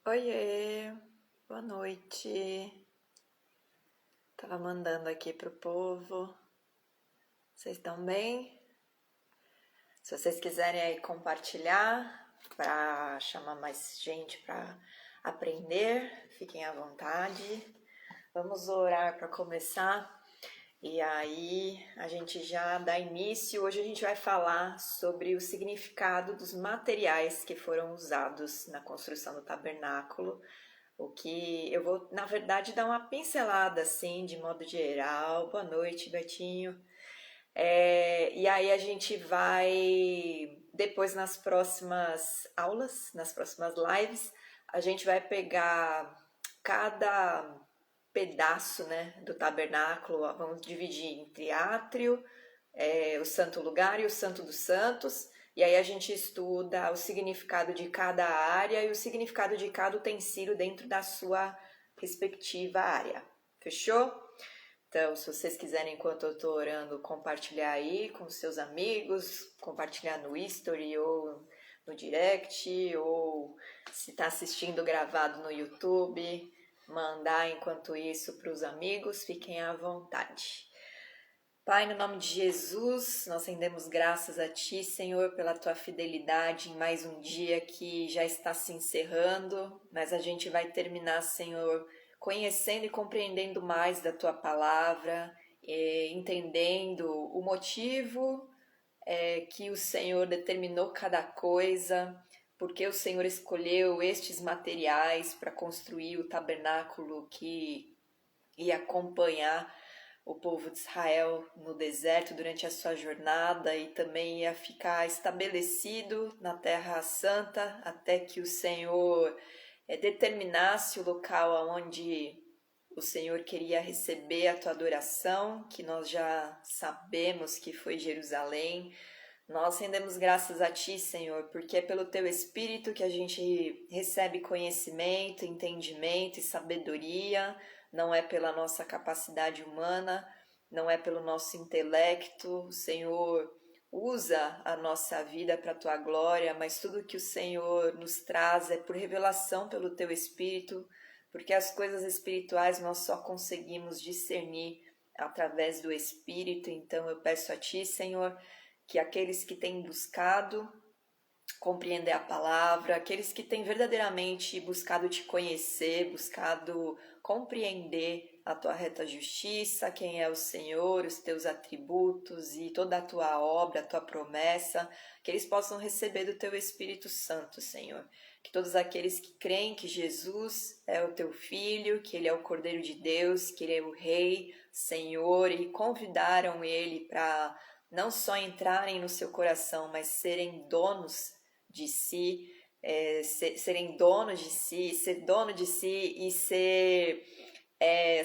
Oiê, boa noite. Tava mandando aqui pro povo. Vocês estão bem? Se vocês quiserem aí compartilhar para chamar mais gente para aprender, fiquem à vontade. Vamos orar para começar. E aí a gente já dá início. Hoje a gente vai falar sobre o significado dos materiais que foram usados na construção do tabernáculo. O que eu vou, na verdade, dar uma pincelada assim, de modo geral. Boa noite, Betinho. E aí a gente vai, depois nas próximas aulas, nas próximas lives, a gente vai pegar cada pedaço, né, do tabernáculo, vamos dividir entre átrio, o santo lugar e o santo dos santos, e aí a gente estuda o significado de cada área e o significado de cada utensílio dentro da sua respectiva área. Fechou? Então, se vocês quiserem, enquanto eu estou orando, compartilhar aí com seus amigos, compartilhar no History ou no Direct, ou se está assistindo gravado no YouTube, mandar enquanto isso para os amigos, fiquem à vontade. Pai, no nome de Jesus, nós rendemos graças a Ti, Senhor, pela Tua fidelidade em mais um dia que já está se encerrando, mas a gente vai terminar, Senhor, conhecendo e compreendendo mais da Tua palavra, entendendo o motivo que o Senhor determinou cada coisa, porque o Senhor escolheu estes materiais para construir o tabernáculo que ia acompanhar o povo de Israel no deserto durante a sua jornada e também ia ficar estabelecido na Terra Santa até que o Senhor determinasse o local onde o Senhor queria receber a tua adoração, que nós já sabemos que foi Jerusalém. Nós rendemos graças a Ti, Senhor, porque é pelo Teu Espírito que a gente recebe conhecimento, entendimento e sabedoria, não é pela nossa capacidade humana, não é pelo nosso intelecto. O Senhor usa a nossa vida para a Tua glória, mas tudo que o Senhor nos traz é por revelação pelo Teu Espírito, porque as coisas espirituais nós só conseguimos discernir através do Espírito. Então eu peço a Ti, Senhor, que aqueles que têm buscado compreender a palavra, aqueles que têm verdadeiramente buscado te conhecer, buscado compreender a tua reta justiça, quem é o Senhor, os teus atributos e toda a tua obra, a tua promessa, que eles possam receber do teu Espírito Santo, Senhor. Que todos aqueles que creem que Jesus é o teu Filho, que Ele é o Cordeiro de Deus, que Ele é o Rei, Senhor, e convidaram Ele para não só entrarem no seu coração, mas serem donos de si, serem donos de si, ser dono de si e ser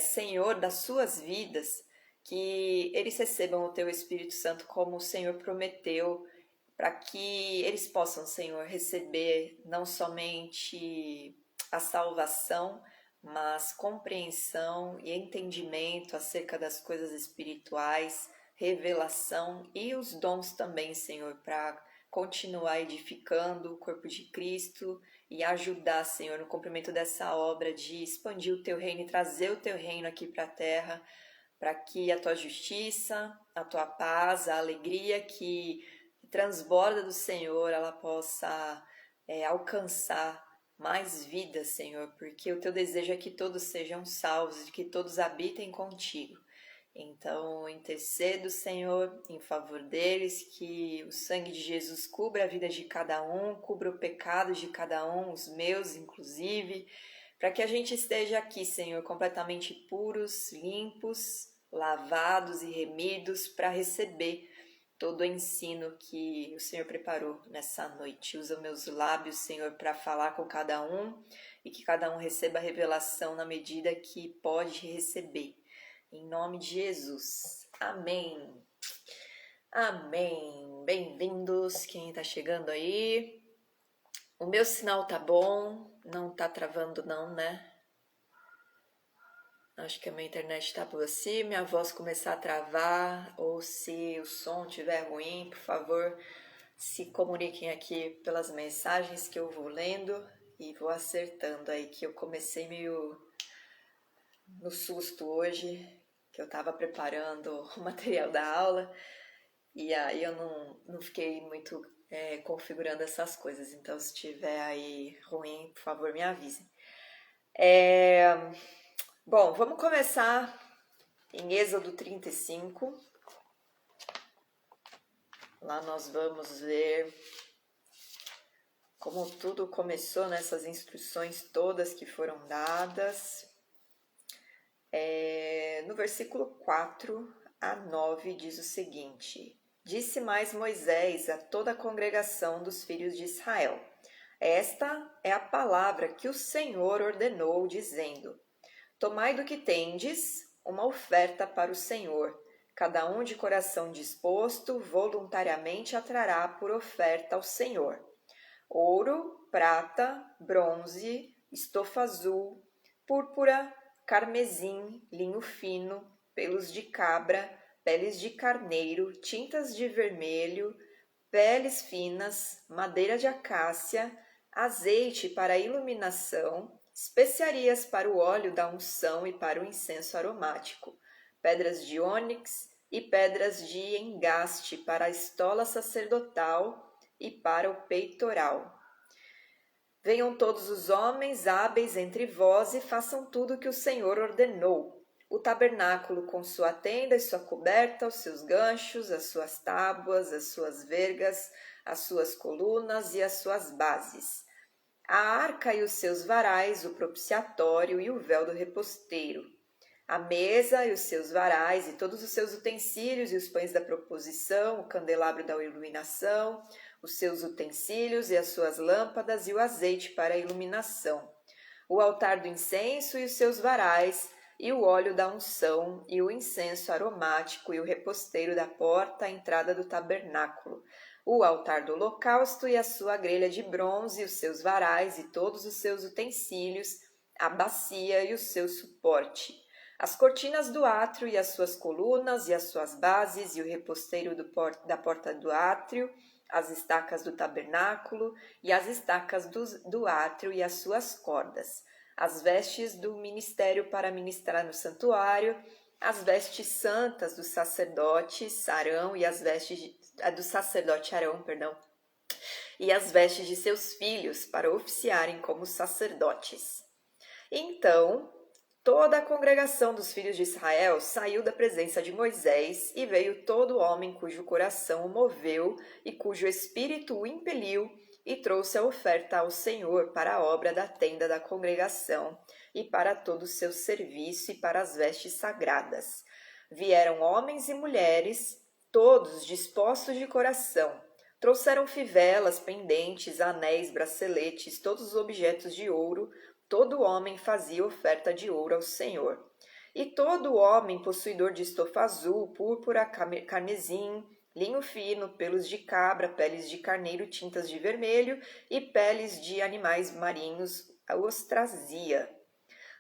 Senhor das suas vidas, que eles recebam o Teu Espírito Santo como o Senhor prometeu, para que eles possam, Senhor, receber não somente a salvação, mas compreensão e entendimento acerca das coisas espirituais, revelação e os dons também, Senhor, para continuar edificando o corpo de Cristo e ajudar, Senhor, no cumprimento dessa obra de expandir o Teu reino e trazer o Teu reino aqui para a terra, para que a Tua justiça, a Tua paz, a alegria que transborda do Senhor, ela possa alcançar mais vidas, Senhor, porque o Teu desejo é que todos sejam salvos e que todos habitem contigo. Então, intercedo, Senhor, em favor deles, que o sangue de Jesus cubra a vida de cada um, cubra o pecado de cada um, os meus inclusive, para que a gente esteja aqui, Senhor, completamente puros, limpos, lavados e remidos para receber todo o ensino que o Senhor preparou nessa noite. Usa meus lábios, Senhor, para falar com cada um e que cada um receba a revelação na medida que pode receber. Em nome de Jesus. Amém. Amém. Bem-vindos quem está chegando aí. O meu sinal tá bom, não tá travando não, né? Acho que a minha internet tá boa. Se minha voz começar a travar ou se o som estiver ruim, por favor, se comuniquem aqui pelas mensagens que eu vou lendo e vou acertando aí, que eu comecei meio no susto hoje, que eu estava preparando o material da aula e aí eu não fiquei muito configurando essas coisas. Então, se tiver aí ruim, por favor, me avise. Bom, vamos começar em Êxodo 35. Lá nós vamos ver como tudo começou nessas instruções todas que foram dadas. No versículo 4 a 9 diz o seguinte: Disse mais Moisés a toda a congregação dos filhos de Israel: Esta é a palavra que o Senhor ordenou, dizendo: Tomai do que tendes uma oferta para o Senhor. Cada um de coração disposto voluntariamente a trará por oferta ao Senhor: ouro, prata, bronze, estofa azul, púrpura, carmesim, linho fino, pelos de cabra, peles de carneiro, tintas de vermelho, peles finas, madeira de acácia, azeite para iluminação, especiarias para o óleo da unção e para o incenso aromático, pedras de ônix e pedras de engaste para a estola sacerdotal e para o peitoral. Venham todos os homens hábeis entre vós e façam tudo o que o Senhor ordenou. O tabernáculo com sua tenda e sua coberta, os seus ganchos, as suas tábuas, as suas vergas, as suas colunas e as suas bases. A arca e os seus varais, o propiciatório e o véu do reposteiro. A mesa e os seus varais e todos os seus utensílios e os pães da proposição, o candelabro da iluminação, os seus utensílios e as suas lâmpadas e o azeite para a iluminação, o altar do incenso e os seus varais, e o óleo da unção, e o incenso aromático, e o reposteiro da porta à entrada do tabernáculo, o altar do holocausto e a sua grelha de bronze, e os seus varais e todos os seus utensílios, a bacia e o seu suporte, as cortinas do átrio e as suas colunas e as suas bases, e o reposteiro da porta do átrio, as estacas do tabernáculo e as estacas do átrio e as suas cordas, as vestes do ministério para ministrar no santuário, as vestes santas do sacerdote Arão e as vestes do sacerdote Arão, e as vestes de seus filhos para oficiarem como sacerdotes. Então, toda a congregação dos filhos de Israel saiu da presença de Moisés e veio todo homem cujo coração o moveu e cujo espírito o impeliu e trouxe a oferta ao Senhor para a obra da tenda da congregação e para todo o seu serviço e para as vestes sagradas. Vieram homens e mulheres, todos dispostos de coração. Trouxeram fivelas, pendentes, anéis, braceletes, todos os objetos de ouro. Todo homem fazia oferta de ouro ao Senhor. E todo homem possuidor de estofa azul, púrpura, carmesim, linho fino, pelos de cabra, peles de carneiro, tintas de vermelho e peles de animais marinhos os trazia.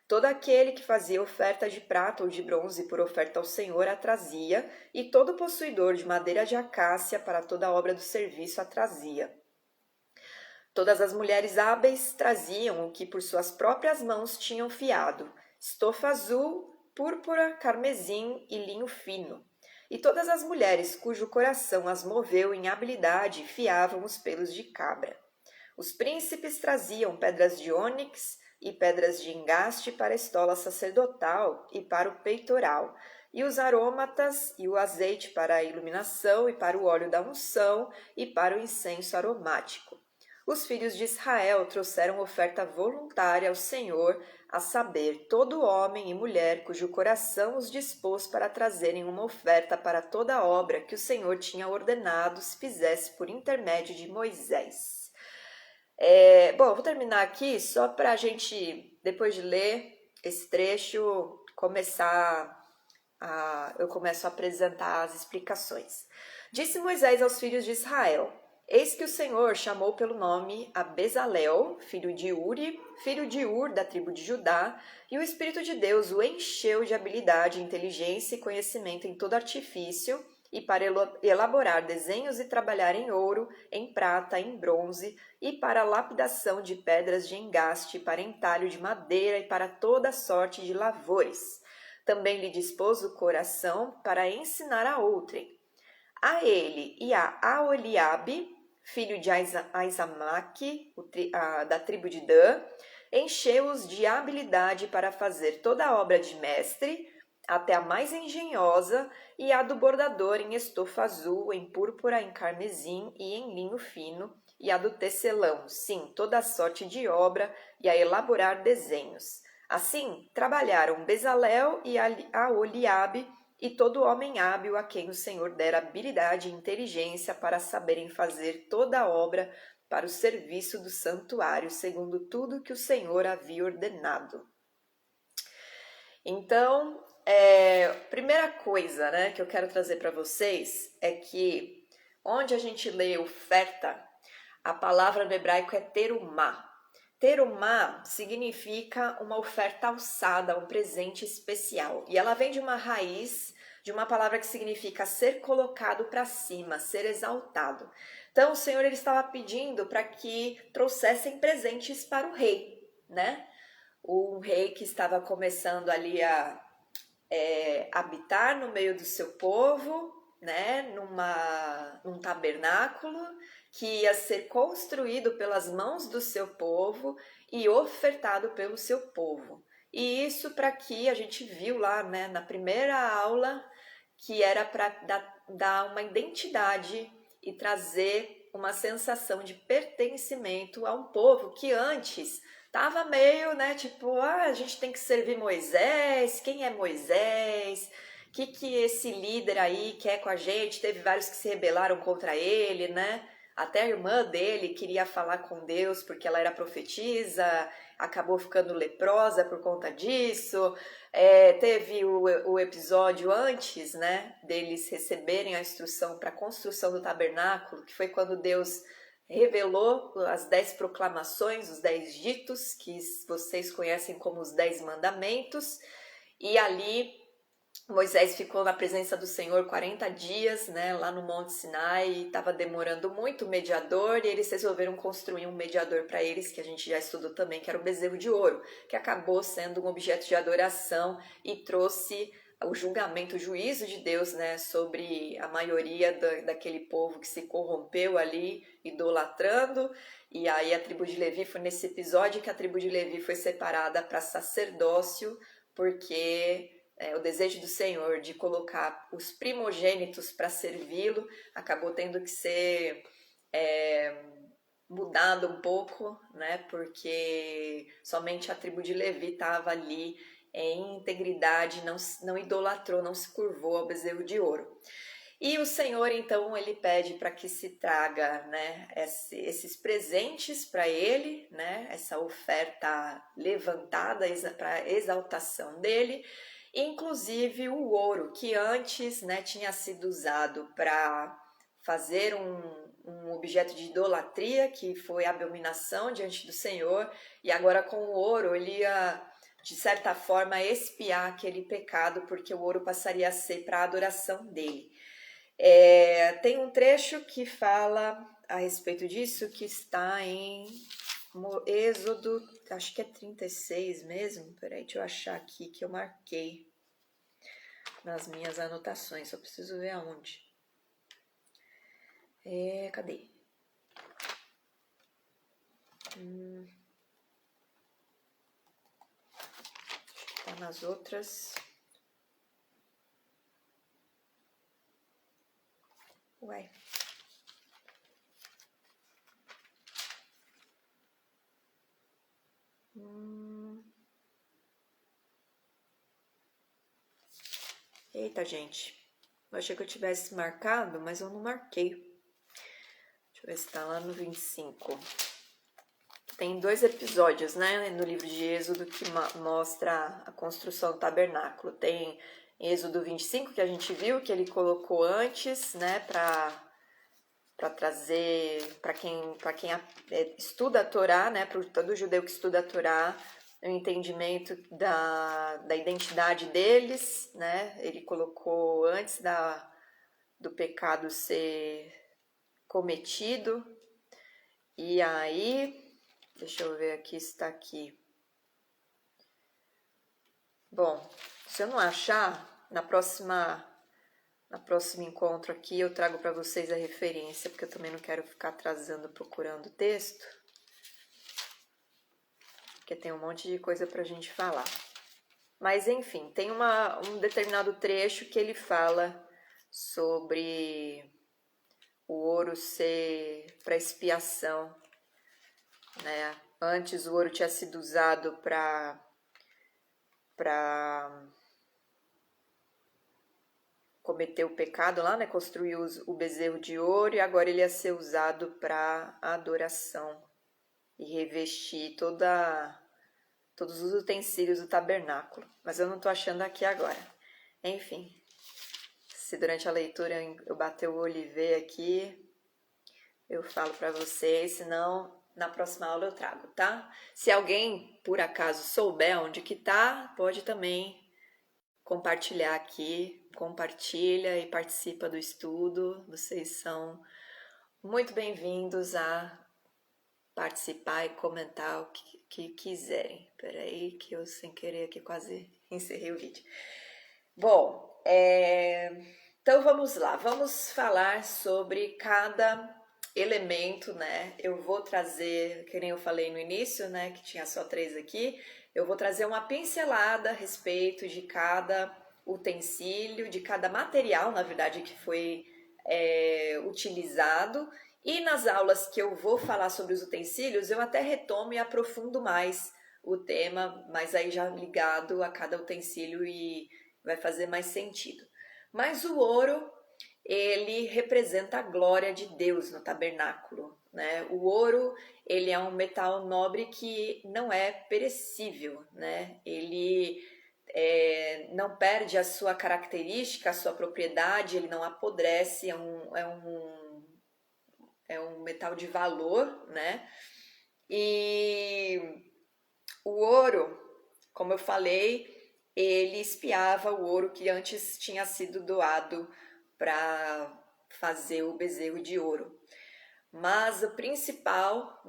Todo aquele que fazia oferta de prata ou de bronze por oferta ao Senhor a trazia, e todo possuidor de madeira de acácia para toda a obra do serviço a trazia. Todas as mulheres hábeis traziam o que por suas próprias mãos tinham fiado, estofa azul, púrpura, carmesim e linho fino. E todas as mulheres cujo coração as moveu em habilidade fiavam os pelos de cabra. Os príncipes traziam pedras de ônix e pedras de engaste para a estola sacerdotal e para o peitoral, e os aromatas e o azeite para a iluminação e para o óleo da unção e para o incenso aromático. Os filhos de Israel trouxeram oferta voluntária ao Senhor, a saber, todo homem e mulher cujo coração os dispôs para trazerem uma oferta para toda a obra que o Senhor tinha ordenado se fizesse por intermédio de Moisés. Bom, eu vou terminar aqui só para a gente, depois de ler esse trecho, eu começo a apresentar as explicações. Disse Moisés aos filhos de Israel: Eis que o Senhor chamou pelo nome a Bezalel, filho de Uri, filho de Ur, da tribo de Judá, e o Espírito de Deus o encheu de habilidade, inteligência e conhecimento em todo artifício e para elaborar desenhos e trabalhar em ouro, em prata, em bronze, e para lapidação de pedras de engaste, para entalho de madeira e para toda sorte de lavores. Também lhe dispôs o coração para ensinar a outrem. A ele e a Aholiabe, filho de Aizamaque, da tribo de Dan, encheu-os de habilidade para fazer toda a obra de mestre, até a mais engenhosa, e a do bordador em estofa azul, em púrpura, em carmesim e em linho fino, e a do tecelão, sim, toda a sorte de obra, e a elaborar desenhos. Assim, trabalharam Bezalel e Aholiabe, e todo homem hábil a quem o Senhor dera habilidade e inteligência para saberem fazer toda a obra para o serviço do santuário, segundo tudo que o Senhor havia ordenado. Então, primeira coisa, né, que eu quero trazer para vocês é que onde a gente lê oferta, a palavra no hebraico é terumá. Terumá significa uma oferta alçada, um presente especial. E ela vem de uma raiz, de uma palavra que significa ser colocado para cima, ser exaltado. Então o Senhor ele estava pedindo para que trouxessem presentes para o rei, né? Um rei que estava começando ali a habitar no meio do seu povo, né? Num tabernáculo que ia ser construído pelas mãos do seu povo e ofertado pelo seu povo. E isso para que a gente viu lá, né, na primeira aula, que era para dar uma identidade e trazer uma sensação de pertencimento a um povo que antes estava meio, né, tipo, a gente tem que servir Moisés, quem é Moisés? O que esse líder aí quer com a gente? Teve vários que se rebelaram contra ele, né? Até a irmã dele queria falar com Deus porque ela era profetisa, acabou ficando leprosa por conta disso. Teve o episódio antes, né, deles receberem a instrução para a construção do tabernáculo, que foi quando Deus revelou as 10 proclamações, os 10 ditos, que vocês conhecem como os 10 mandamentos, e ali Moisés ficou na presença do Senhor 40 dias, né, lá no Monte Sinai, e estava demorando muito o mediador, e eles resolveram construir um mediador para eles, que a gente já estudou também, que era o bezerro de ouro, que acabou sendo um objeto de adoração e trouxe o julgamento, o juízo de Deus, né, sobre a maioria daquele povo que se corrompeu ali, idolatrando. E aí a tribo de Levi foi nesse episódio que a tribo de Levi foi separada para sacerdócio, porque o desejo do Senhor de colocar os primogênitos para servi-lo acabou tendo que ser mudado um pouco, né? Porque somente a tribo de Levi estava ali em integridade, não idolatrou, não se curvou ao bezerro de ouro. E o Senhor, então, ele pede para que se traga, né, esses presentes para ele, né, essa oferta levantada para exaltação dele, inclusive o ouro, que antes, né, tinha sido usado para fazer um objeto de idolatria, que foi a abominação diante do Senhor, e agora com o ouro ele ia, de certa forma, expiar aquele pecado, porque o ouro passaria a ser para a adoração dele. Tem um trecho que fala a respeito disso, que está em Êxodo, acho que é 36 mesmo. Peraí, deixa eu achar aqui que eu marquei nas minhas anotações, só preciso ver aonde. Cadê? Tá nas outras. Ué. Eita, gente. Eu achei que eu tivesse marcado, mas eu não marquei. Deixa eu ver se tá lá no 25. Tem 2 episódios, né, no livro de Êxodo que mostra a construção do tabernáculo. Tem Êxodo 25, que a gente viu, que ele colocou antes, né, para trazer, para quem estuda a Torá, né, para todo judeu que estuda a Torá, o entendimento da identidade deles, né, ele colocou antes do pecado ser cometido. E aí, deixa eu ver aqui se está aqui. Bom, se eu não achar, no próximo encontro aqui eu trago para vocês a referência, porque eu também não quero ficar atrasando procurando o texto, porque tem um monte de coisa para a gente falar. Mas enfim, tem um determinado trecho que ele fala sobre o ouro ser para expiação, né? Antes o ouro tinha sido usado para cometer o pecado lá, né? Construir o bezerro de ouro, e agora ele ia ser usado para adoração e revestir todos os utensílios do tabernáculo. Mas eu não estou achando aqui agora. Enfim, se durante a leitura eu bater o olho e ver aqui, eu falo para vocês, senão na próxima aula eu trago, tá? Se alguém, por acaso, souber onde que tá, pode também compartilhar aqui, compartilha e participa do estudo. Vocês são muito bem-vindos a participar e comentar o que quiserem. Peraí que eu sem querer aqui quase encerrei o vídeo. Bom, então vamos lá, vamos falar sobre cada elemento, né? Eu vou trazer, que nem eu falei no início, né, que tinha só 3 aqui, eu vou trazer uma pincelada a respeito de cada utensílio, de cada material, na verdade, que foi utilizado. E nas aulas que eu vou falar sobre os utensílios, eu até retomo e aprofundo mais o tema, mas aí já ligado a cada utensílio e vai fazer mais sentido. Mas o ouro, ele representa a glória de Deus no tabernáculo, né? O ouro, ele é um metal nobre que não é perecível, né? Ele não perde a sua característica, a sua propriedade, ele não apodrece, é um metal de valor, né? E o ouro, como eu falei, ele espiava o ouro que antes tinha sido doado para fazer o bezerro de ouro. Mas o principal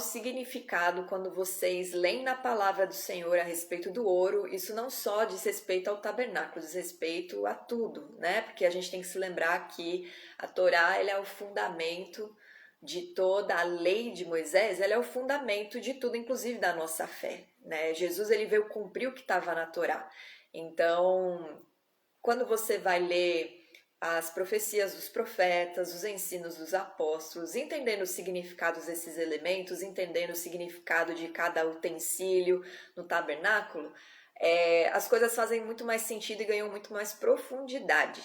significado quando vocês leem na palavra do Senhor a respeito do ouro, isso não só diz respeito ao tabernáculo, diz respeito a tudo, né? Porque a gente tem que se lembrar que a Torá, ela é o fundamento de toda a lei de Moisés, ela é o fundamento de tudo, inclusive da nossa fé, né? Jesus, ele veio cumprir o que estava na Torá. Então, quando você vai ler as profecias dos profetas, os ensinos dos apóstolos, entendendo os significados desses elementos, entendendo o significado de cada utensílio no tabernáculo, as coisas fazem muito mais sentido e ganham muito mais profundidade.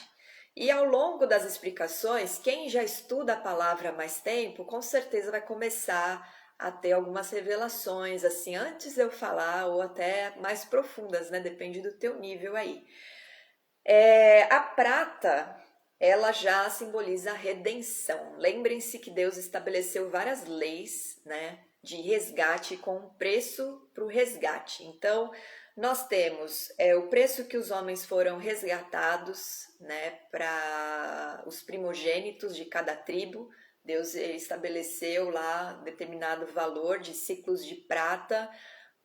E ao longo das explicações, quem já estuda a palavra há mais tempo, com certeza vai começar a ter algumas revelações, assim, antes de eu falar, ou até mais profundas, né? Depende do teu nível aí. A prata, ela já simboliza a redenção. Lembrem-se que Deus estabeleceu várias leis, né, de resgate com preço para o resgate. Então, nós temos o preço que os homens foram resgatados, né, para os primogênitos de cada tribo. Deus estabeleceu lá determinado valor de ciclos de prata,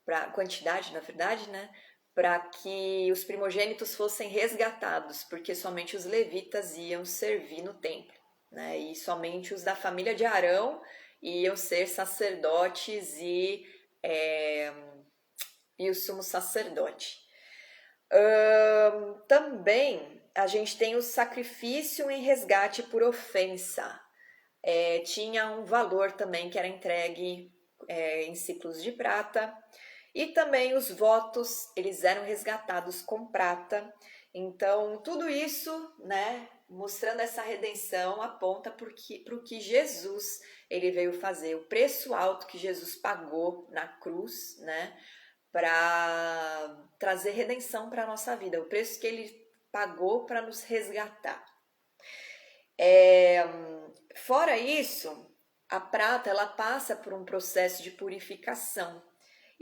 para quantidade, na verdade, né, para que os primogênitos fossem resgatados, porque somente os levitas iam servir no templo, né? E somente os da família de Arão iam ser sacerdotes e o sumo sacerdote. Também a gente tem o sacrifício em resgate por ofensa. Tinha um valor também que era entregue em ciclos de prata. E também os votos, eles eram resgatados com prata. Então, tudo isso, né, mostrando essa redenção, aponta para o que Jesus ele veio fazer, o preço alto que Jesus pagou na cruz, né, para trazer redenção para a nossa vida, o preço que ele pagou para nos resgatar. Fora isso, a prata ela passa por um processo de purificação.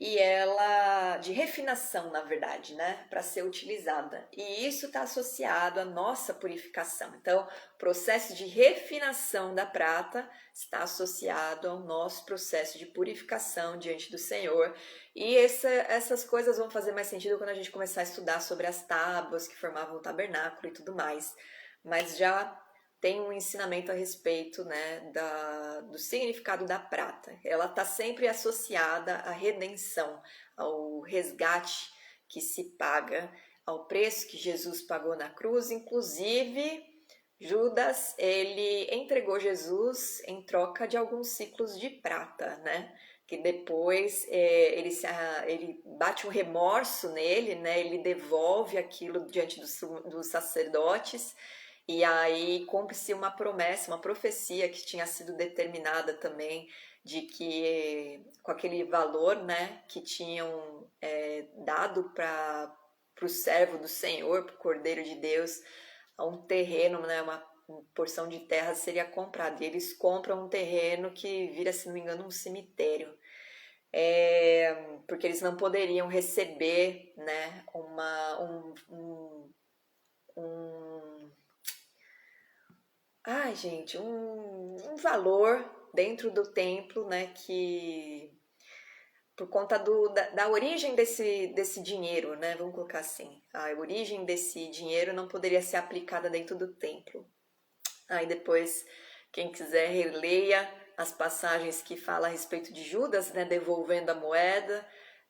e ela de refinação, na verdade, né, para ser utilizada. E isso está associado à nossa purificação. Então, o processo de refinação da prata está associado ao nosso processo de purificação diante do Senhor. E essas coisas vão fazer mais sentido quando a gente começar a estudar sobre as tábuas que formavam o tabernáculo e tudo mais. Mas já tem um ensinamento a respeito, né, do significado da prata. Ela está sempre associada à redenção, ao resgate que se paga, ao preço que Jesus pagou na cruz. Inclusive, Judas, ele entregou Jesus em troca de alguns ciclos de prata, né? Que depois ele bate um remorso nele, né? Ele devolve aquilo diante dos sacerdotes, e aí cumpre-se uma promessa, uma profecia que tinha sido determinada também, de que com aquele valor, né, que tinham dado para o servo do Senhor, para o Cordeiro de Deus, um terreno, né, uma porção de terra seria comprada. E eles compram um terreno que vira, se não me engano, um cemitério. Porque eles não poderiam receber, né, ai, gente, um valor dentro do templo, né, que por conta da origem desse dinheiro, né, vamos colocar assim, a origem desse dinheiro não poderia ser aplicada dentro do templo. Aí depois, quem quiser, releia as passagens que falam a respeito de Judas, né, devolvendo a moeda.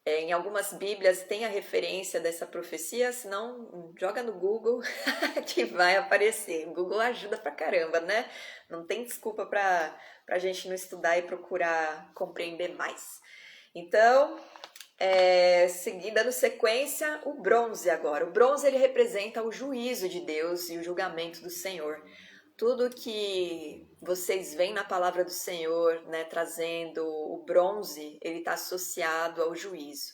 Em algumas Bíblias tem a referência dessa profecia, senão joga no Google que vai aparecer. O Google ajuda pra caramba, né? Não tem desculpa pra gente não estudar e procurar compreender mais. Então, dando sequência, o bronze agora. O bronze ele representa o juízo de Deus e o julgamento do Senhor. Tudo que vocês veem na palavra do Senhor, né, trazendo o bronze, ele está associado ao juízo.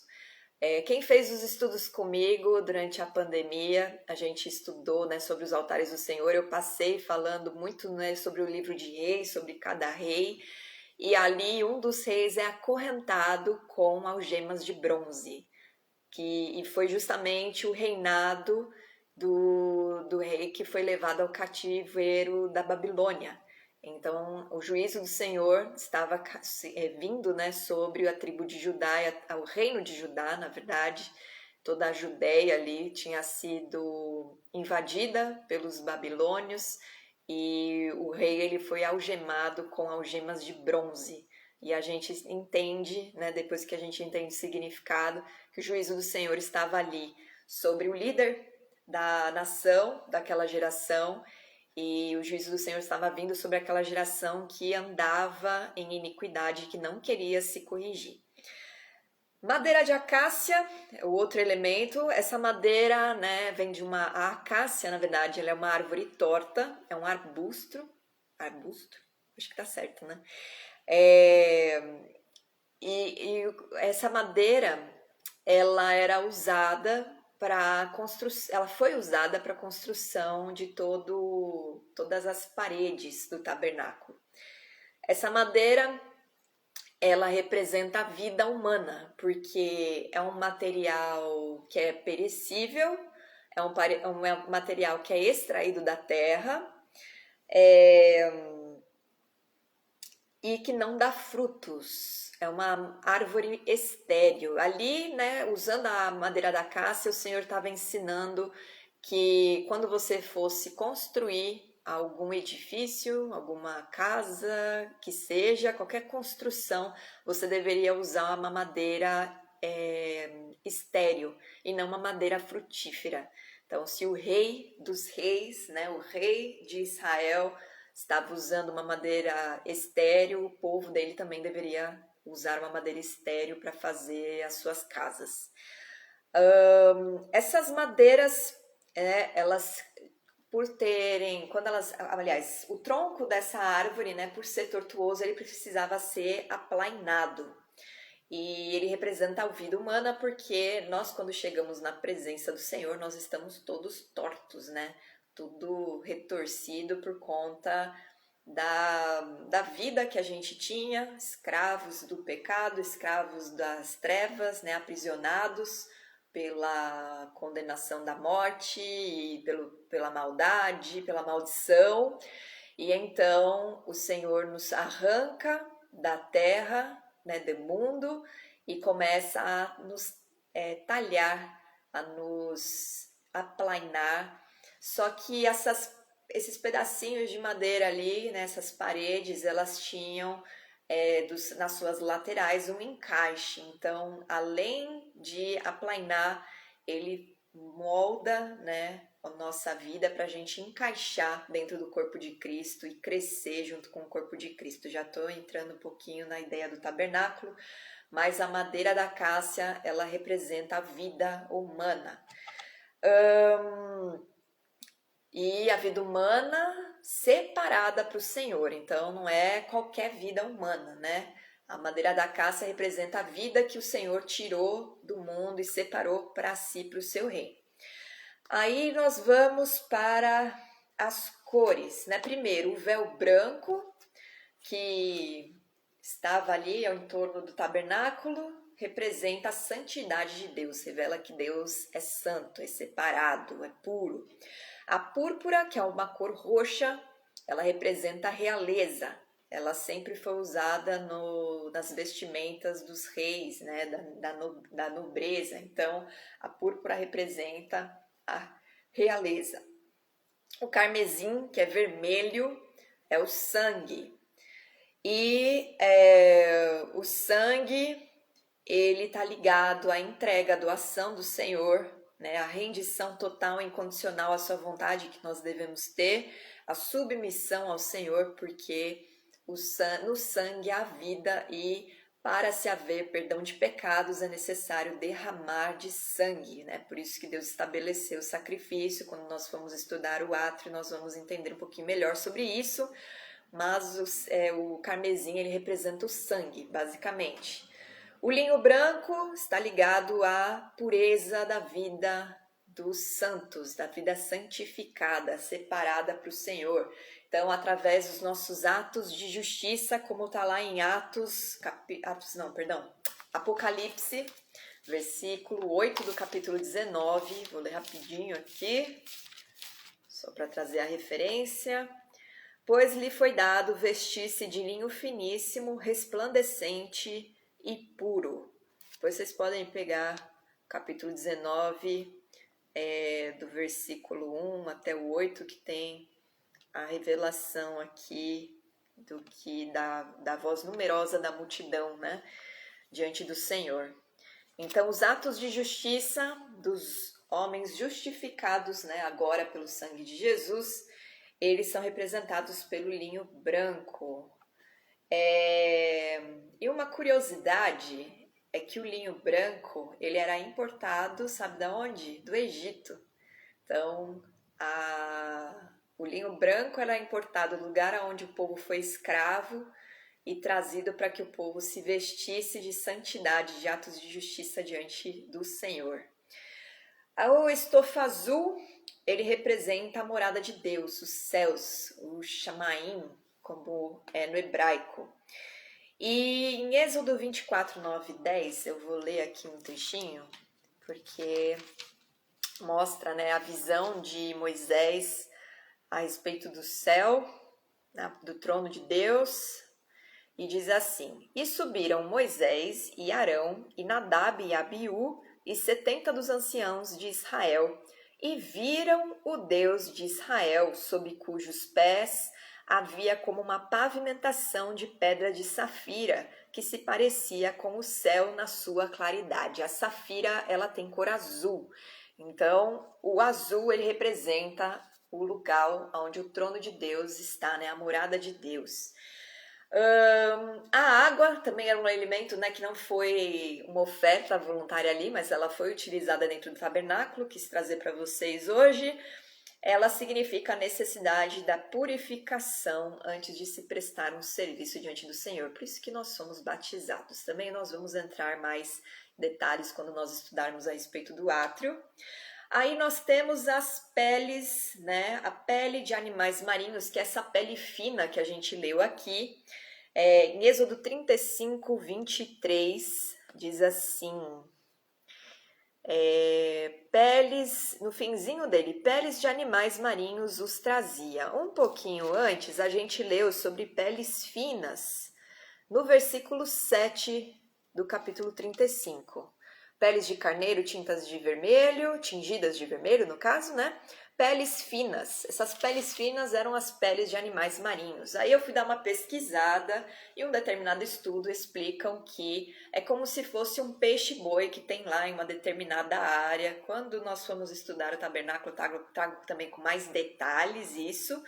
Quem fez os estudos comigo durante a pandemia, a gente estudou, né, sobre os altares do Senhor. Eu passei falando muito, né, sobre o livro de reis, sobre cada rei. E ali um dos reis é acorrentado com algemas de bronze, e foi justamente o reinado do rei que foi levado ao cativeiro da Babilônia. Então, o juízo do Senhor estava vindo, né, sobre a tribo de Judá, o reino de Judá, na verdade. Toda a Judéia ali tinha sido invadida pelos babilônios, e o rei ele foi algemado com algemas de bronze. E a gente entende, né, depois que a gente entende o significado, que o juízo do Senhor estava ali sobre o líder da nação, daquela geração, e o juízo do Senhor estava vindo sobre aquela geração que andava em iniquidade, que não queria se corrigir. Madeira de acácia, o outro elemento. Essa madeira, né, vem de a acácia, na verdade, ela é uma árvore torta, é um arbusto, acho que tá certo, né? E essa madeira, ela era usada para construção, ela foi usada para a construção de todas as paredes do tabernáculo. Essa madeira, ela representa a vida humana, porque é um material que é perecível, é um material que é extraído da terra, e que não dá frutos. É uma árvore estéril. Ali, né, usando a madeira da acácia, o Senhor estava ensinando que quando você fosse construir algum edifício, alguma casa, que seja, qualquer construção, você deveria usar uma madeira estéril e não uma madeira frutífera. Então, se o rei dos reis, né, o rei de Israel, estava usando uma madeira estéril, o povo dele também deveria usar uma madeira estéril para fazer as suas casas. Essas madeiras, elas por terem, aliás, o tronco dessa árvore, né, por ser tortuoso, ele precisava ser aplainado. E ele representa a vida humana, porque nós, quando chegamos na presença do Senhor, nós estamos todos tortos, né? Tudo retorcido por conta da vida que a gente tinha, escravos do pecado, escravos das trevas, né, aprisionados pela condenação da morte, e pela maldade, pela maldição. E então o Senhor nos arranca da terra, né, do mundo, e começa a nos talhar, a nos aplainar. Só que esses pedacinhos de madeira ali, nessas paredes, elas tinham nas suas laterais um encaixe. Então, além de aplainar, ele molda, né, a nossa vida para a gente encaixar dentro do corpo de Cristo e crescer junto com o corpo de Cristo. Já estou entrando um pouquinho na ideia do tabernáculo, mas a madeira da acácia, ela representa a vida humana. E a vida humana separada para o Senhor, então não é qualquer vida humana, né? A madeira da acácia representa a vida que o Senhor tirou do mundo e separou para si, para o seu reino. Aí nós vamos para as cores, né? Primeiro, o véu branco, que estava ali ao entorno do tabernáculo, representa a santidade de Deus, revela que Deus é santo, é separado, é puro. A púrpura, que é uma cor roxa, ela representa a realeza. Ela sempre foi usada nas vestimentas dos reis, né, da nobreza. Então, a púrpura representa a realeza. O carmesim, que é vermelho, é o sangue. E o sangue, ele está ligado à entrega, à doação do Senhor, né? A rendição total e incondicional à sua vontade que nós devemos ter, a submissão ao Senhor, porque no sangue há vida e para se haver perdão de pecados é necessário derramar de sangue, né? Por isso que Deus estabeleceu o sacrifício. Quando nós formos estudar o átrio, nós vamos entender um pouquinho melhor sobre isso, mas o carmesim, ele representa o sangue, basicamente. O linho branco está ligado à pureza da vida dos santos, da vida santificada, separada para o Senhor. Então, através dos nossos atos de justiça, como está lá em Apocalipse, versículo 8 do capítulo 19, vou ler rapidinho aqui, só para trazer a referência. Pois lhe foi dado vestir-se de linho finíssimo, resplandecente e puro. Depois vocês podem pegar o capítulo 19, do versículo 1 até o 8, que tem a revelação aqui da voz numerosa da multidão, né, diante do Senhor. Então, os atos de justiça dos homens justificados, né, agora pelo sangue de Jesus, eles são representados pelo linho branco. E uma curiosidade é que o linho branco, ele era importado, sabe de onde? Do Egito. Então, o linho branco era importado do lugar onde o povo foi escravo e trazido para que o povo se vestisse de santidade, de atos de justiça diante do Senhor. O estofa azul, ele representa a morada de Deus, os céus, o Shamaim, como é no hebraico. E em Êxodo 24, 9 e 10, eu vou ler aqui um trechinho, porque mostra, né, a visão de Moisés a respeito do céu, do trono de Deus, e diz assim: E subiram Moisés e Arão, e Nadab e Abiú, e 70 dos anciãos de Israel, e viram o Deus de Israel, sob cujos pés havia como uma pavimentação de pedra de safira, que se parecia com o céu na sua claridade. A safira, ela tem cor azul. Então, o azul, ele representa o lugar onde o trono de Deus está, né? A morada de Deus. A água também era um elemento, né, que não foi uma oferta voluntária ali, mas ela foi utilizada dentro do tabernáculo. Quis trazer para vocês hoje. Ela significa a necessidade da purificação antes de se prestar um serviço diante do Senhor. Por isso que nós somos batizados. Também nós vamos entrar mais detalhes quando nós estudarmos a respeito do átrio. Aí nós temos as peles, né? A pele de animais marinhos, que é essa pele fina que a gente leu aqui. Em Êxodo 35, 23, diz assim: peles, no finzinho dele, peles de animais marinhos os trazia. Um pouquinho antes, a gente leu sobre peles finas, no versículo 7 do capítulo 35. Peles de carneiro tintas de vermelho, tingidas de vermelho, no caso, né? Peles finas. Essas peles finas eram as peles de animais marinhos. Aí eu fui dar uma pesquisada e um determinado estudo explicam que é como se fosse um peixe-boi que tem lá em uma determinada área. Quando nós fomos estudar o tabernáculo, trago também com mais detalhes isso.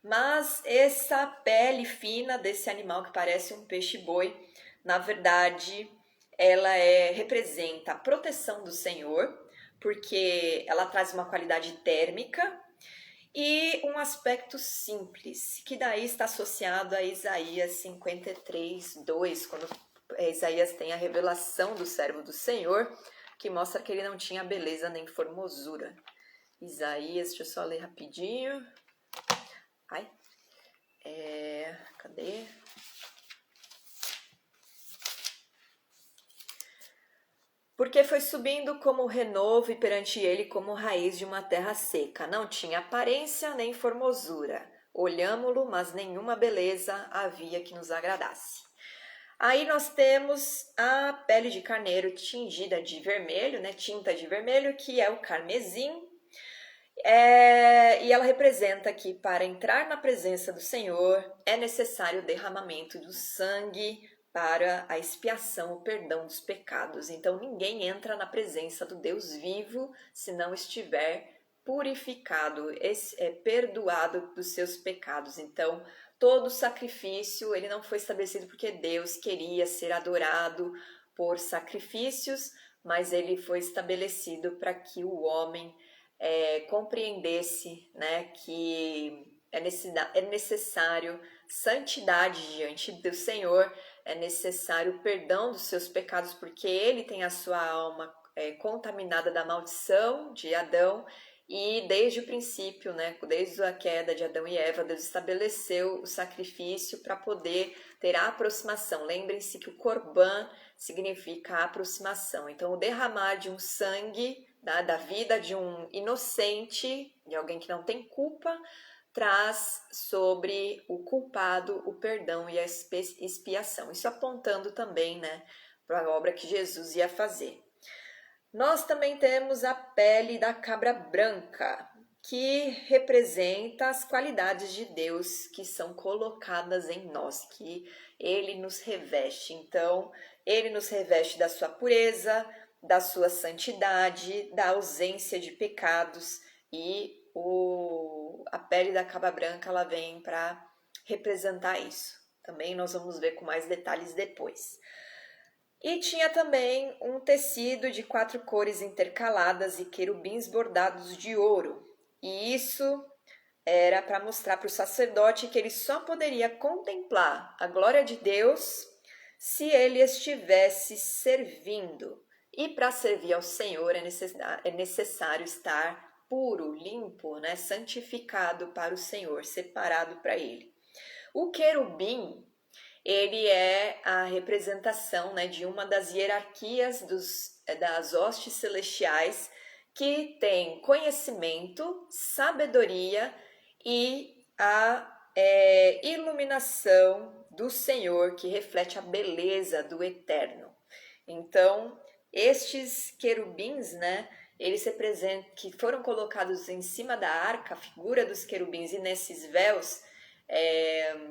Mas essa pele fina desse animal que parece um peixe-boi, na verdade, ela representa a proteção do Senhor, porque ela traz uma qualidade térmica e um aspecto simples, que daí está associado a Isaías 53, 2, quando Isaías tem a revelação do servo do Senhor, que mostra que ele não tinha beleza nem formosura. Isaías, deixa eu só ler rapidinho. Ai, cadê? Porque foi subindo como renovo e perante ele como raiz de uma terra seca. Não tinha aparência nem formosura. Olhámo-lo, mas nenhuma beleza havia que nos agradasse. Aí nós temos a pele de carneiro tingida de vermelho, né? Tinta de vermelho, que é o carmesim. E ela representa que para entrar na presença do Senhor é necessário o derramamento do sangue para a expiação, o perdão dos pecados. Então ninguém entra na presença do Deus vivo se não estiver purificado, perdoado dos seus pecados. Então todo sacrifício ele não foi estabelecido porque Deus queria ser adorado por sacrifícios, mas ele foi estabelecido para que o homem compreendesse, né, que é necessário santidade diante do Senhor, é necessário o perdão dos seus pecados, porque ele tem a sua alma contaminada da maldição de Adão, e desde o princípio, né, desde a queda de Adão e Eva, Deus estabeleceu o sacrifício para poder ter a aproximação. Lembrem-se que o Corban significa a aproximação. Então, o derramar de um sangue da vida de um inocente, de alguém que não tem culpa, traz sobre o culpado o perdão e a expiação. Isso apontando também, né, para a obra que Jesus ia fazer. Nós também temos a pele da cabra branca, que representa as qualidades de Deus que são colocadas em nós, que ele nos reveste. Então, ele nos reveste da sua pureza, da sua santidade, da ausência de pecados, e a pele da cabra branca ela vem para representar isso. Também nós vamos ver com mais detalhes depois. E tinha também um tecido de 4 cores intercaladas e querubins bordados de ouro. E isso era para mostrar para o sacerdote que ele só poderia contemplar a glória de Deus se ele estivesse servindo. E para servir ao Senhor é necessário estar puro, limpo, né? Santificado para o Senhor, separado para ele. O querubim, ele é a representação, né, de uma das hierarquias das hostes celestiais, que tem conhecimento, sabedoria e a iluminação do Senhor, que reflete a beleza do eterno. Então, estes querubins, né, eles representam, que foram colocados em cima da arca, a figura dos querubins, e nesses véus,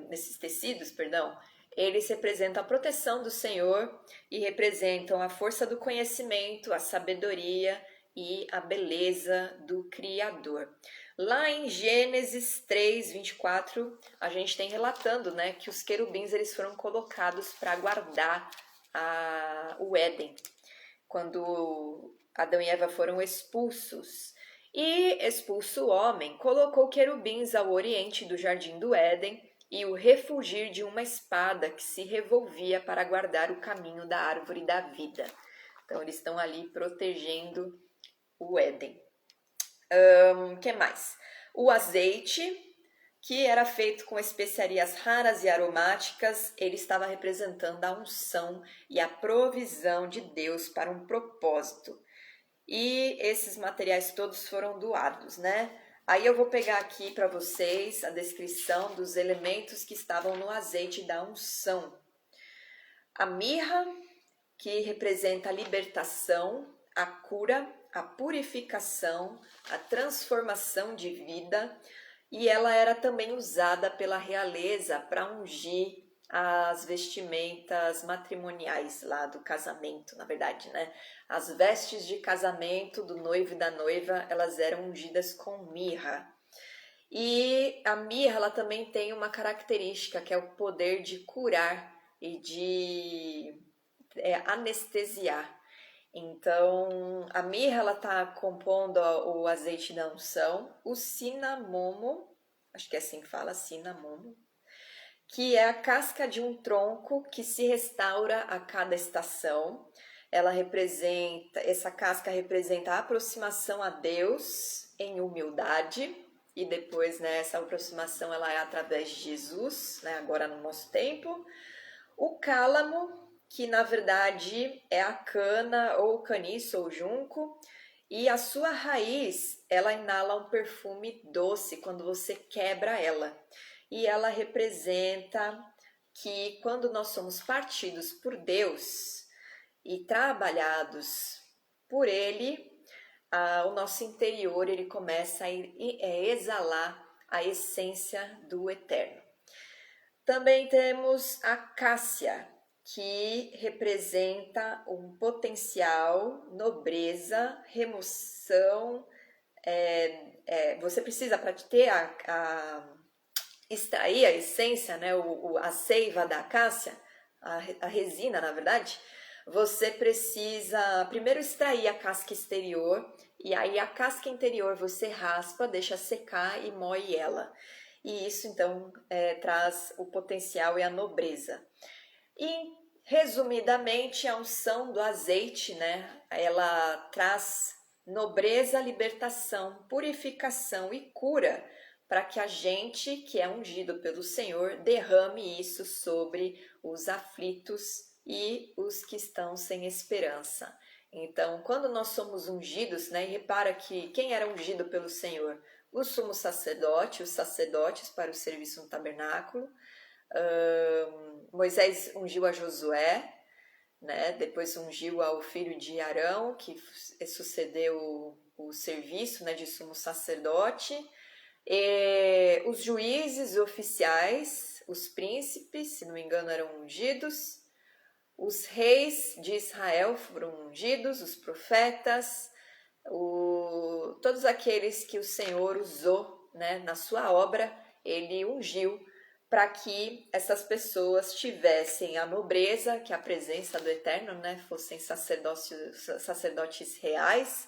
nesses tecidos, perdão, eles representam a proteção do Senhor e representam a força do conhecimento, a sabedoria e a beleza do Criador. Lá em Gênesis 3, 24, a gente tem relatando, né, que os querubins eles foram colocados para guardar o Éden, quando Adão e Eva foram expulsos. E expulso o homem, colocou querubins ao oriente do jardim do Éden e o refugir de uma espada que se revolvia para guardar o caminho da árvore da vida. Então eles estão ali protegendo o Éden. Que mais? O azeite, que era feito com especiarias raras e aromáticas, ele estava representando a unção e a provisão de Deus para um propósito. E esses materiais todos foram doados, né? Aí eu vou pegar aqui para vocês a descrição dos elementos que estavam no azeite da unção. A mirra, que representa a libertação, a cura, a purificação, a transformação de vida, e ela era também usada pela realeza para ungir as vestimentas matrimoniais lá do casamento, na verdade, né? As vestes de casamento do noivo e da noiva, elas eram ungidas com mirra. E a mirra, ela também tem uma característica, que é o poder de curar e de anestesiar. Então, a mirra, ela tá compondo o azeite da unção, o cinamomo, acho que é assim que fala, cinamomo, que é a casca de um tronco que se restaura a cada estação. Essa casca representa a aproximação a Deus em humildade, e depois, né, essa aproximação ela é através de Jesus, né, agora no nosso tempo. O cálamo, que na verdade é a cana ou caniço ou junco, e a sua raiz, ela inala um perfume doce quando você quebra ela. E ela representa que quando nós somos partidos por Deus e trabalhados por Ele, o nosso interior ele começa a exalar a essência do eterno. Também temos a cássia, que representa um potencial, nobreza, remoção. Você precisa, para ter extrair a essência, né, a seiva da cássia, a resina, na verdade, você precisa primeiro extrair a casca exterior, e aí a casca interior você raspa, deixa secar e moe ela. E isso, então, traz o potencial e a nobreza. E, resumidamente, a unção do azeite, né? Ela traz nobreza, libertação, purificação e cura para que a gente, que é ungido pelo Senhor, derrame isso sobre os aflitos e os que estão sem esperança. Então, quando nós somos ungidos, né? E repara que quem era ungido pelo Senhor? O sumo sacerdote, os sacerdotes para o serviço no tabernáculo. Moisés ungiu a Josué, né? Depois ungiu ao filho de Arão, que sucedeu o serviço, né, de sumo sacerdote. E os juízes oficiais, os príncipes, se não me engano, eram ungidos. Os reis de Israel foram ungidos, os profetas, todos aqueles que o Senhor usou, né, na sua obra, ele ungiu para que essas pessoas tivessem a nobreza, que é a presença do Eterno, né, fossem sacerdotes reais,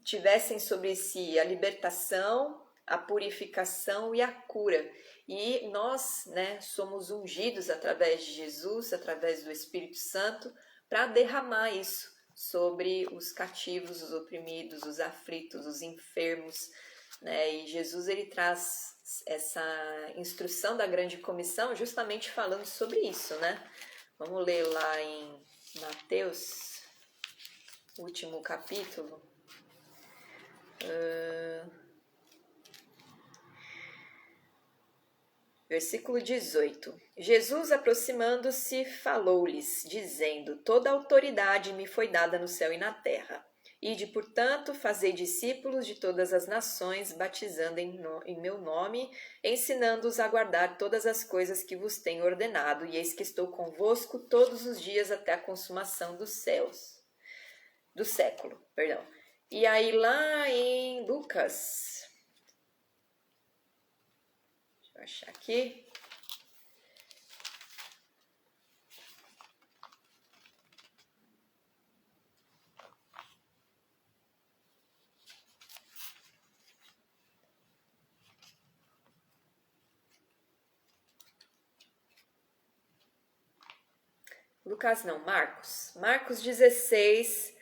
tivessem sobre si a libertação, a purificação e a cura. E nós, né, somos ungidos através de Jesus, através do Espírito Santo, para derramar isso sobre os cativos, os oprimidos, os aflitos, os enfermos, né? E Jesus, ele traz essa instrução da grande comissão justamente falando sobre isso, né? Vamos ler lá em Mateus, último capítulo. Versículo 18. Jesus, aproximando-se, falou-lhes, dizendo: Toda autoridade me foi dada no céu e na terra. Ide, portanto, fazei discípulos de todas as nações, batizando em meu nome, ensinando-os a guardar todas as coisas que vos tenho ordenado, e eis que estou convosco todos os dias até a consumação do século. E aí lá em Lucas, deixa eu achar aqui. Lucas não, Marcos. Marcos 16,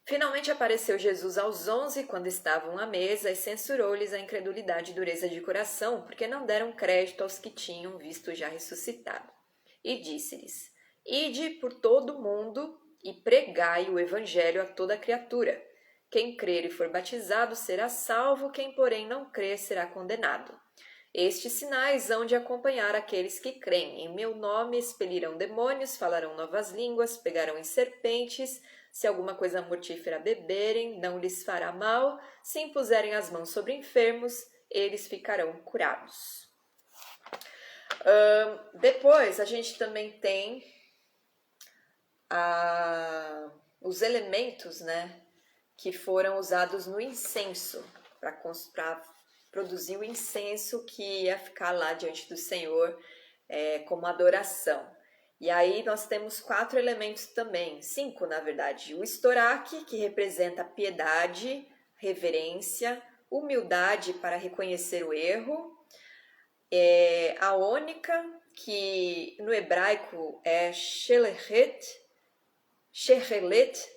Finalmente apareceu Jesus aos 11, quando estavam à mesa, e censurou-lhes a incredulidade e dureza de coração, porque não deram crédito aos que tinham visto já ressuscitado. E disse-lhes: Ide por todo o mundo e pregai o evangelho a toda criatura. Quem crer e for batizado será salvo, quem, porém, não crer será condenado. Estes sinais hão de acompanhar aqueles que creem. Em meu nome expelirão demônios, falarão novas línguas, pegarão em serpentes. Se alguma coisa mortífera beberem, não lhes fará mal. Se impuserem as mãos sobre enfermos, eles ficarão curados. Depois, a gente também tem os elementos, né, que foram usados no incenso, para produzir o incenso que ia ficar lá diante do Senhor como adoração. E aí nós temos 4 elementos também, 5 na verdade. O estoraque, que representa piedade, reverência, humildade para reconhecer o erro. A ônica, que no hebraico é sherelet,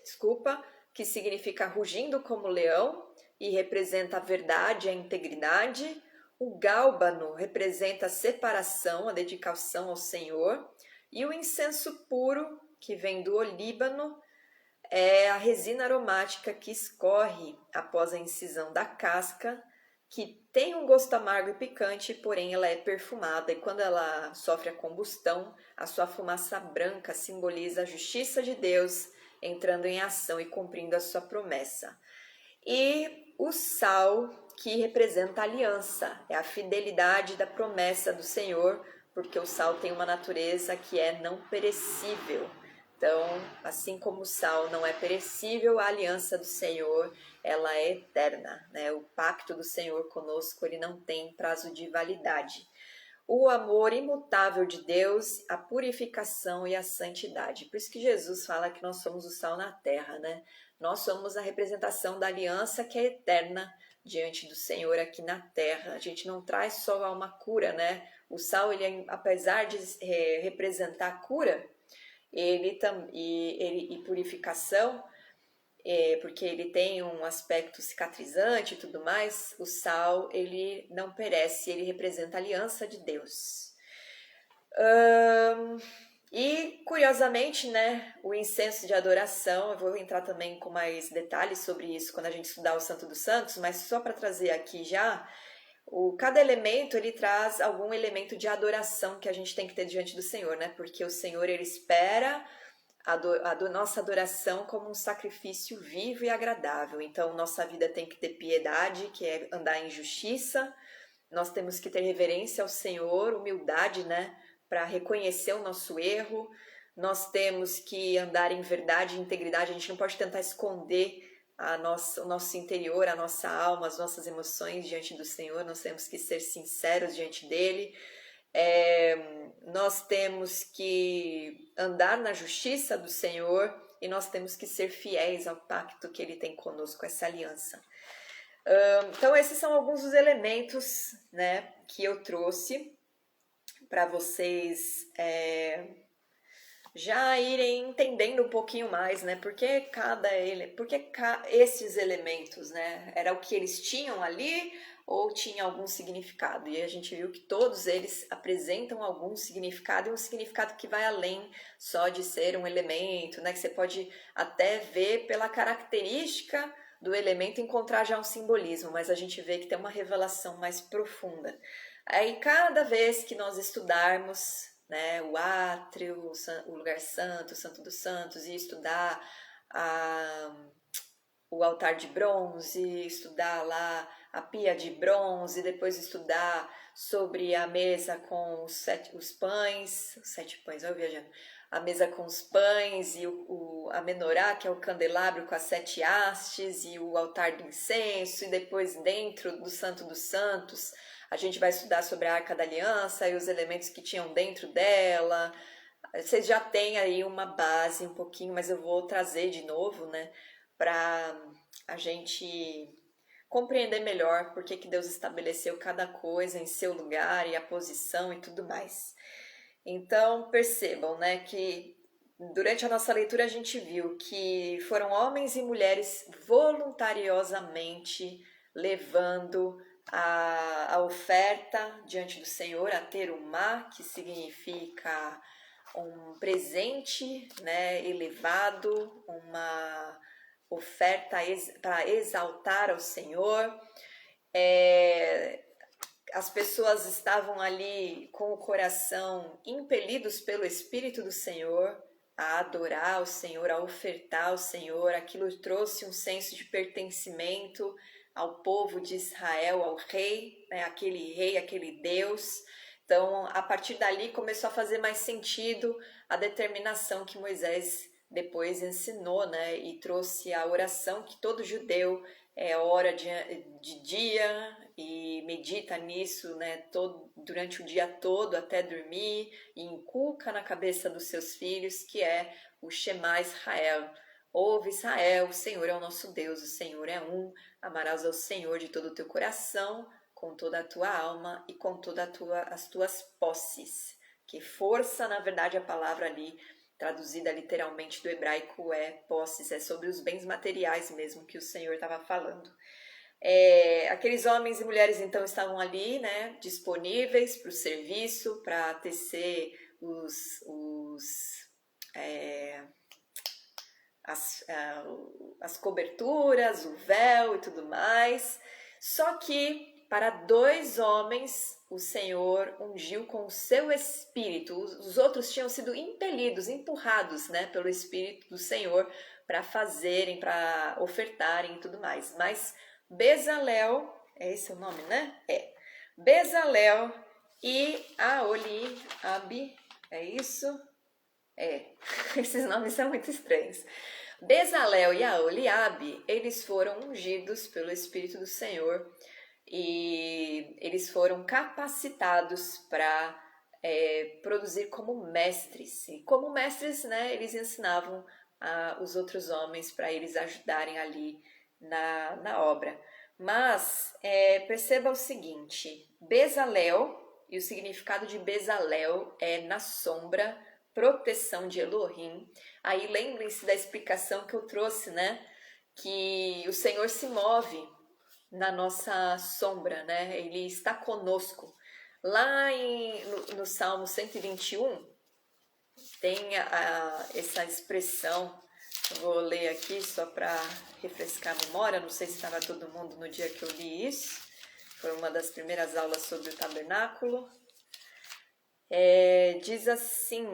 desculpa, que significa rugindo como leão e representa a verdade, a integridade. O gálbano representa a separação, a dedicação ao Senhor. E o incenso puro, que vem do olíbano, é a resina aromática que escorre após a incisão da casca, que tem um gosto amargo e picante, porém ela é perfumada, e quando ela sofre a combustão, a sua fumaça branca simboliza a justiça de Deus entrando em ação e cumprindo a sua promessa. E o sal, que representa a aliança, é a fidelidade da promessa do Senhor, porque o sal tem uma natureza que é não perecível. Então, assim como o sal não é perecível, a aliança do Senhor, ela é eterna, né? O pacto do Senhor conosco, ele não tem prazo de validade. O amor imutável de Deus, a purificação e a santidade. Por isso que Jesus fala que nós somos o sal na terra, né? Nós somos a representação da aliança que é eterna diante do Senhor aqui na terra. A gente não traz só uma cura, né? O sal, ele, apesar de representar a cura, e purificação, porque ele tem um aspecto cicatrizante e tudo mais, o sal, ele não perece, ele representa a aliança de Deus. E, curiosamente, né, o incenso de adoração, eu vou entrar também com mais detalhes sobre isso quando a gente estudar o Santo dos Santos, mas só para trazer aqui já, cada elemento, ele traz algum elemento de adoração que a gente tem que ter diante do Senhor, né? Porque o Senhor, ele espera a nossa adoração como um sacrifício vivo e agradável. Então, nossa vida tem que ter piedade, que é andar em justiça. Nós temos que ter reverência ao Senhor, humildade, né? Para reconhecer o nosso erro. Nós temos que andar em verdade e integridade. A gente não pode tentar esconder o nosso interior, a nossa alma, as nossas emoções diante do Senhor. Nós temos que ser sinceros diante dele. Nós temos que andar na justiça do Senhor e nós temos que ser fiéis ao pacto que ele tem conosco, essa aliança. Então, esses são alguns dos elementos, né, que eu trouxe para vocês já irem entendendo um pouquinho mais, né, porque esses elementos, né, era o que eles tinham ali ou tinha algum significado, e a gente viu que todos eles apresentam algum significado, e um significado que vai além só de ser um elemento, né, que você pode até ver pela característica do elemento encontrar já um simbolismo, mas a gente vê que tem uma revelação mais profunda. Aí cada vez que nós estudarmos, né, o átrio, o lugar santo, o Santo dos Santos, e estudar o altar de bronze, estudar lá a pia de bronze, depois estudar sobre a mesa com os pães, os 7 pães, olha eu viajando, a mesa com os pães e a menorá, que é o candelabro com as 7 hastes, e o altar do incenso, e depois dentro do Santo dos Santos, a gente vai estudar sobre a Arca da Aliança e os elementos que tinham dentro dela. Vocês já têm aí uma base um pouquinho, mas eu vou trazer de novo, né, para a gente compreender melhor por que Deus estabeleceu cada coisa em seu lugar e a posição e tudo mais. Então, percebam, né, que durante a nossa leitura a gente viu que foram homens e mulheres voluntariosamente levando a oferta diante do Senhor, a terumá, que significa um presente, né, elevado, uma oferta para exaltar ao Senhor. As pessoas estavam ali com o coração impelidos pelo Espírito do Senhor a adorar o Senhor, a ofertar ao Senhor. Aquilo trouxe um senso de pertencimento ao povo de Israel, ao rei, né? Aquele Deus. Então, a partir dali começou a fazer mais sentido a determinação que Moisés depois ensinou, né? E trouxe a oração que todo judeu ora de dia e medita nisso, né, durante o dia todo até dormir, e inculca na cabeça dos seus filhos, que é o Shema Israel. Ouve, Israel, o Senhor é o nosso Deus, o Senhor é um. Amarás ao Senhor de todo o teu coração, com toda a tua alma e com todas as tuas posses. Que força, na verdade, a palavra ali, traduzida literalmente do hebraico, é posses, é sobre os bens materiais mesmo que o Senhor estava falando. Aqueles homens e mulheres então estavam ali, né, disponíveis para o serviço, para tecer as coberturas, o véu e tudo mais. Só que para 2 homens o Senhor ungiu com o seu Espírito. Os outros tinham sido impelidos, empurrados, né, pelo Espírito do Senhor para fazerem, para ofertarem e tudo mais. Mas Bezalel, é esse o nome, né? Bezalel e Aholiabe, é isso? Esses nomes são muito estranhos. Bezalel e Aholiabe, eles foram ungidos pelo Espírito do Senhor e eles foram capacitados para produzir como mestres. E como mestres, né, eles ensinavam os outros homens para eles ajudarem ali na obra. Mas perceba o seguinte, Bezalel, e o significado de Bezalel é na sombra, proteção de Elohim. Aí lembrem-se da explicação que eu trouxe, né? Que o Senhor se move na nossa sombra, né? Ele está conosco. Lá no Salmo 121, tem essa expressão, eu vou ler aqui só para refrescar a memória, não sei se estava todo mundo no dia que eu li isso, foi uma das primeiras aulas sobre o tabernáculo. Diz assim,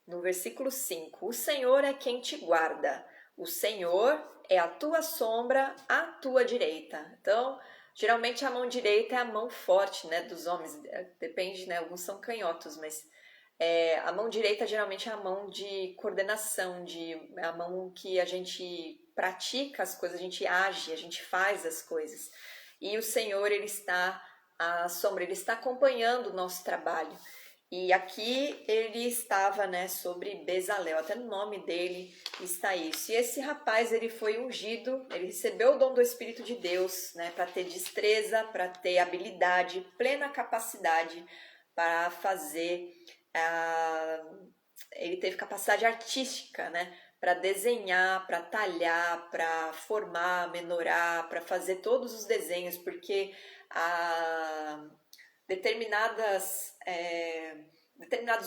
no versículo 5, o Senhor é quem te guarda, o Senhor é a tua sombra à tua direita. Então, geralmente a mão direita é a mão forte, né, dos homens, depende, né, alguns são canhotos, mas a mão direita geralmente é a mão de coordenação, é a mão que a gente pratica as coisas, a gente age, a gente faz as coisas. E o Senhor, ele está à sombra, ele está acompanhando o nosso trabalho. E aqui ele estava, né, sobre Bezalel, até no nome dele está isso. E esse rapaz, ele foi ungido, ele recebeu o dom do Espírito de Deus, né, para ter destreza, para ter habilidade, plena capacidade para fazer. Ele teve capacidade artística, né, para desenhar, para talhar, para formar, menorar, para fazer todos os desenhos, porque determinados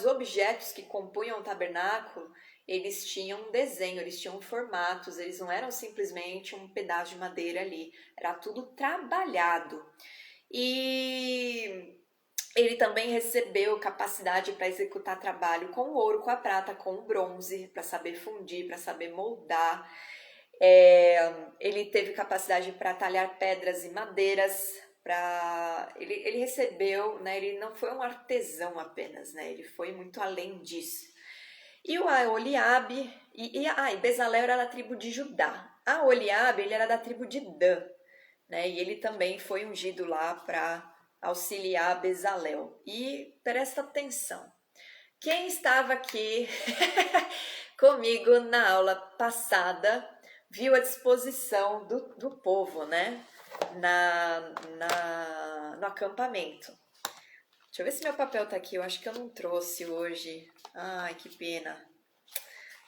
objetos que compunham o tabernáculo, eles tinham desenho, eles tinham formatos, eles não eram simplesmente um pedaço de madeira ali, era tudo trabalhado. E ele também recebeu capacidade para executar trabalho com o ouro, com a prata, com o bronze, para saber fundir, para saber moldar. Ele teve capacidade para talhar pedras e madeiras. Ele recebeu, né, ele não foi um artesão apenas, né, ele foi muito além disso. E o Aholiabe, e Bezalel era da tribo de Judá. Aholiabe, ele era da tribo de Dan, né, e ele também foi ungido lá para auxiliar Bezalel. E presta atenção, quem estava aqui comigo na aula passada viu a disposição do povo, né, no acampamento. Deixa eu ver se meu papel tá aqui, eu acho que eu não trouxe hoje. Ai, que pena.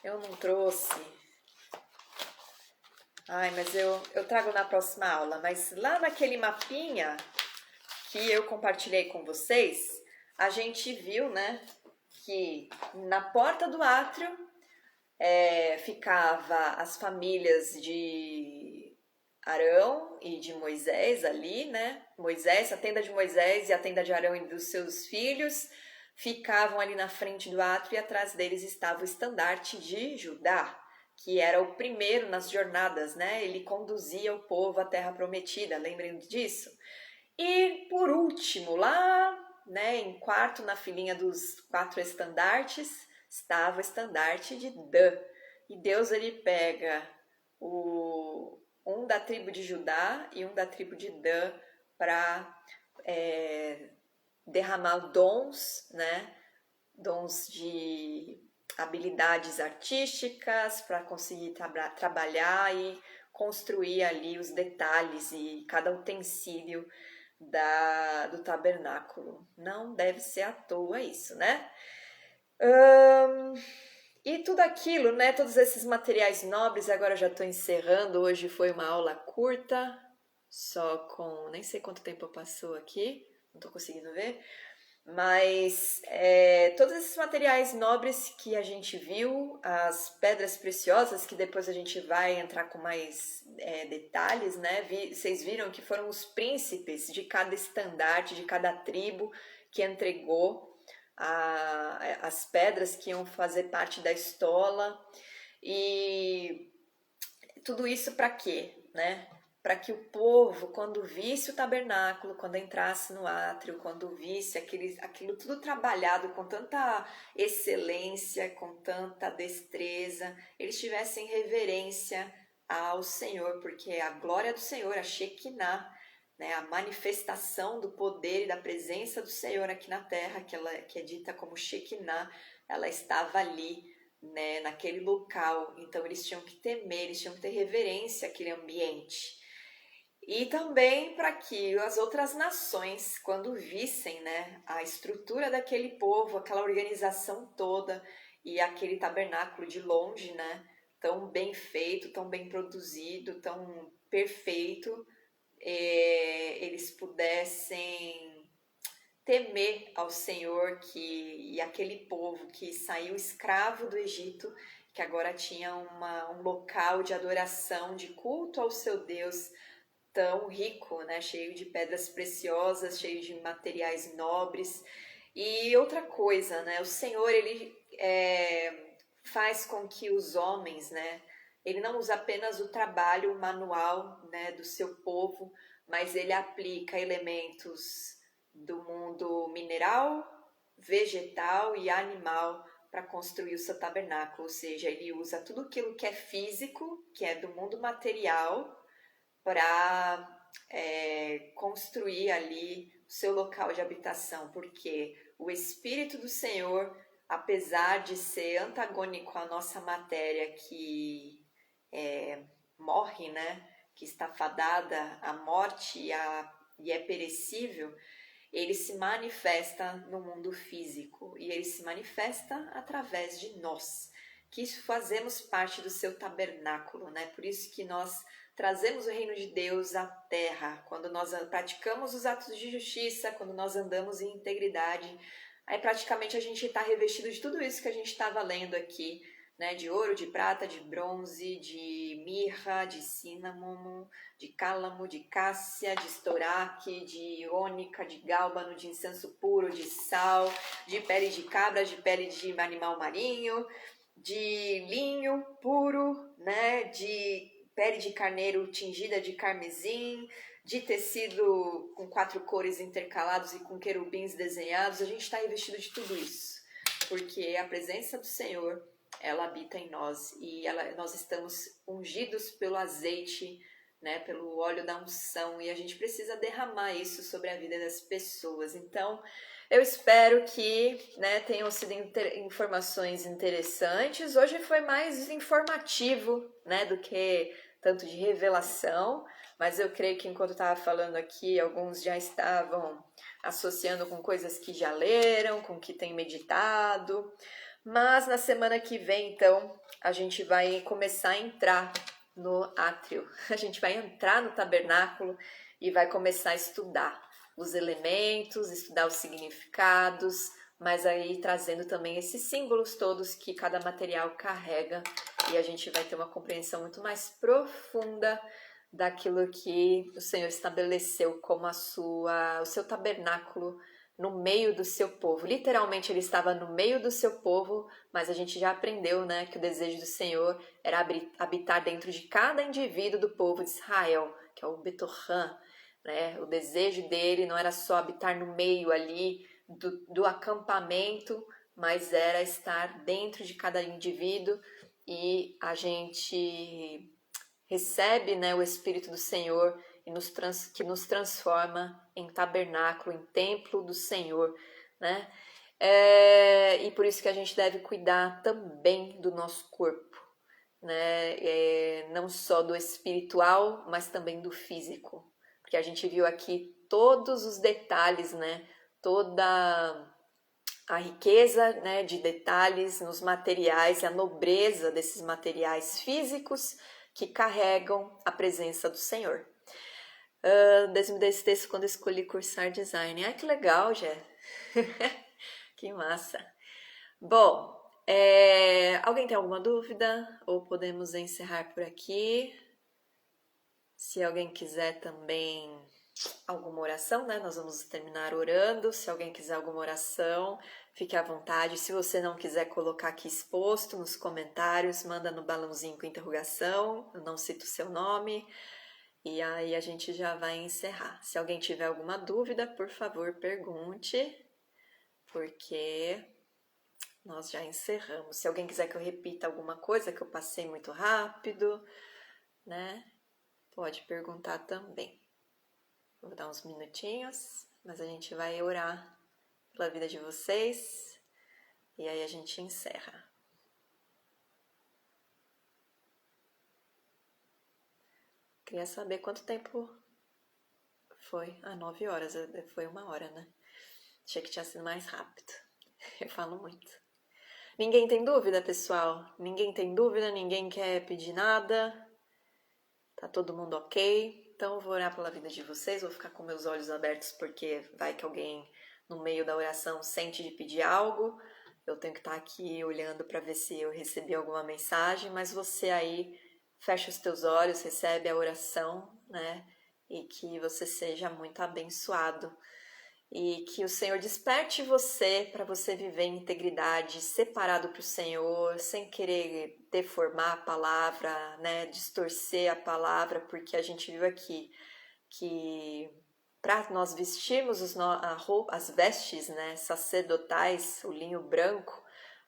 Eu não trouxe. Ai, mas eu trago na próxima aula. Mas lá naquele mapinha que eu compartilhei com vocês, a gente viu, né, que na porta do átrio ficava as famílias de Arão e de Moisés ali, né? Moisés, a tenda de Moisés e a tenda de Arão e dos seus filhos ficavam ali na frente do átrio e atrás deles estava o estandarte de Judá, que era o primeiro nas jornadas, né? Ele conduzia o povo à terra prometida, lembrem disso? E por último, lá, né, em quarto na filinha dos 4 estandartes, estava o estandarte de Dan. E Deus ele pega um da tribo de Judá e um da tribo de Dan para derramar dons, né? Dons de habilidades artísticas para conseguir trabalhar e construir ali os detalhes e cada utensílio do tabernáculo. Não deve ser à toa isso, né? E tudo aquilo, né? Todos esses materiais nobres, agora já estou encerrando. Hoje foi uma aula curta, só com nem sei quanto tempo passou aqui, não estou conseguindo ver. Mas todos esses materiais nobres que a gente viu, as pedras preciosas, que depois a gente vai entrar com mais detalhes, né? Vocês viram que foram os príncipes de cada estandarte, de cada tribo que entregou as pedras que iam fazer parte da estola. E tudo isso para quê, né? Para que o povo, quando visse o tabernáculo, quando entrasse no átrio, quando visse aquilo tudo trabalhado com tanta excelência, com tanta destreza, eles tivessem reverência ao Senhor, porque a glória do Senhor, a Shekinah, né, a manifestação do poder e da presença do Senhor aqui na terra, que é dita como Shekinah, ela estava ali, né, naquele local. Então eles tinham que temer, eles tinham que ter reverência àquele ambiente. E também para que as outras nações, quando vissem, né, a estrutura daquele povo, aquela organização toda e aquele tabernáculo de longe, né, tão bem feito, tão bem produzido, tão perfeito, eles pudessem temer ao Senhor e aquele povo que saiu escravo do Egito, que agora tinha um local de adoração, de culto ao seu Deus, tão rico, né? Cheio de pedras preciosas, cheio de materiais nobres. E outra coisa, né? O Senhor, ele faz com que os homens, né? Ele não usa apenas o trabalho manual, né, do seu povo, mas ele aplica elementos do mundo mineral, vegetal e animal para construir o seu tabernáculo. Ou seja, ele usa tudo aquilo que é físico, que é do mundo material, para construir ali o seu local de habitação, porque o Espírito do Senhor, apesar de ser antagônico à nossa matéria que morre, né, que está fadada à morte e é perecível, ele se manifesta no mundo físico e ele se manifesta através de nós, que fazemos parte do seu tabernáculo, né? Por isso que nós trazemos o reino de Deus à terra, quando nós praticamos os atos de justiça, quando nós andamos em integridade, aí praticamente a gente está revestido de tudo isso que a gente estava lendo aqui, né? De ouro, de prata, de bronze, de mirra, de cinnamon, de cálamo, de cássia, de estoraque, de ônica, de gálbano, de incenso puro, de sal, de pele de cabra, de pele de animal marinho, de linho puro, né? De pele de carneiro tingida de carmesim, de tecido com 4 cores intercalados e com querubins desenhados. A gente está revestido de tudo isso, porque a presença do Senhor, ela habita em nós e nós estamos ungidos pelo azeite, né, pelo óleo da unção, e a gente precisa derramar isso sobre a vida das pessoas. Então, eu espero que, né, tenham sido informações interessantes. Hoje foi mais informativo, né, do que tanto de revelação, mas eu creio que enquanto eu estava falando aqui, alguns já estavam associando com coisas que já leram, com que têm meditado. Mas na semana que vem, então, a gente vai começar a entrar no átrio. A gente vai entrar no tabernáculo e vai começar a estudar os elementos, estudar os significados, mas aí trazendo também esses símbolos todos que cada material carrega, e a gente vai ter uma compreensão muito mais profunda daquilo que o Senhor estabeleceu como o seu tabernáculo no meio do seu povo. Literalmente ele estava no meio do seu povo, mas a gente já aprendeu, né, que o desejo do Senhor era habitar dentro de cada indivíduo do povo de Israel, que é o Betohan, né? O desejo dele não era só habitar no meio ali do acampamento, mas era estar dentro de cada indivíduo, e a gente recebe, né, o Espírito do Senhor que nos transforma em tabernáculo, em templo do Senhor, né? E por isso que a gente deve cuidar também do nosso corpo, né? Não só do espiritual, mas também do físico, porque a gente viu aqui todos os detalhes, né? Toda a riqueza, né, de detalhes nos materiais, a nobreza desses materiais físicos que carregam a presença do Senhor. Desde esse texto quando escolhi cursar design. Ah, que legal, Jé. Que massa. Bom, alguém tem alguma dúvida? Ou podemos encerrar por aqui? Se alguém quiser também alguma oração, né? Nós vamos terminar orando. Se alguém quiser alguma oração, fique à vontade. Se você não quiser colocar aqui exposto nos comentários, manda no balãozinho com interrogação. Eu não cito o seu nome. E aí a gente já vai encerrar. Se alguém tiver alguma dúvida, por favor, pergunte, porque nós já encerramos. Se alguém quiser que eu repita alguma coisa que eu passei muito rápido, né? Pode perguntar também. Vou dar uns minutinhos, mas a gente vai orar pela vida de vocês e aí a gente encerra. Queria saber quanto tempo foi. 9 horas, foi 1 hora, né? Achei que tinha sido mais rápido. Eu falo muito. Ninguém tem dúvida, pessoal? Ninguém tem dúvida? Ninguém quer pedir nada? Tá todo mundo ok? Então eu vou orar pela vida de vocês, vou ficar com meus olhos abertos porque vai que alguém no meio da oração sente de pedir algo. Eu tenho que estar aqui olhando para ver se eu recebi alguma mensagem, mas você aí fecha os teus olhos, recebe a oração, né? E que você seja muito abençoado. E que o Senhor desperte você para você viver em integridade, separado para o Senhor, sem querer deformar a palavra, né, distorcer a palavra, porque a gente viu aqui que para nós vestirmos as vestes, né, sacerdotais, o linho branco,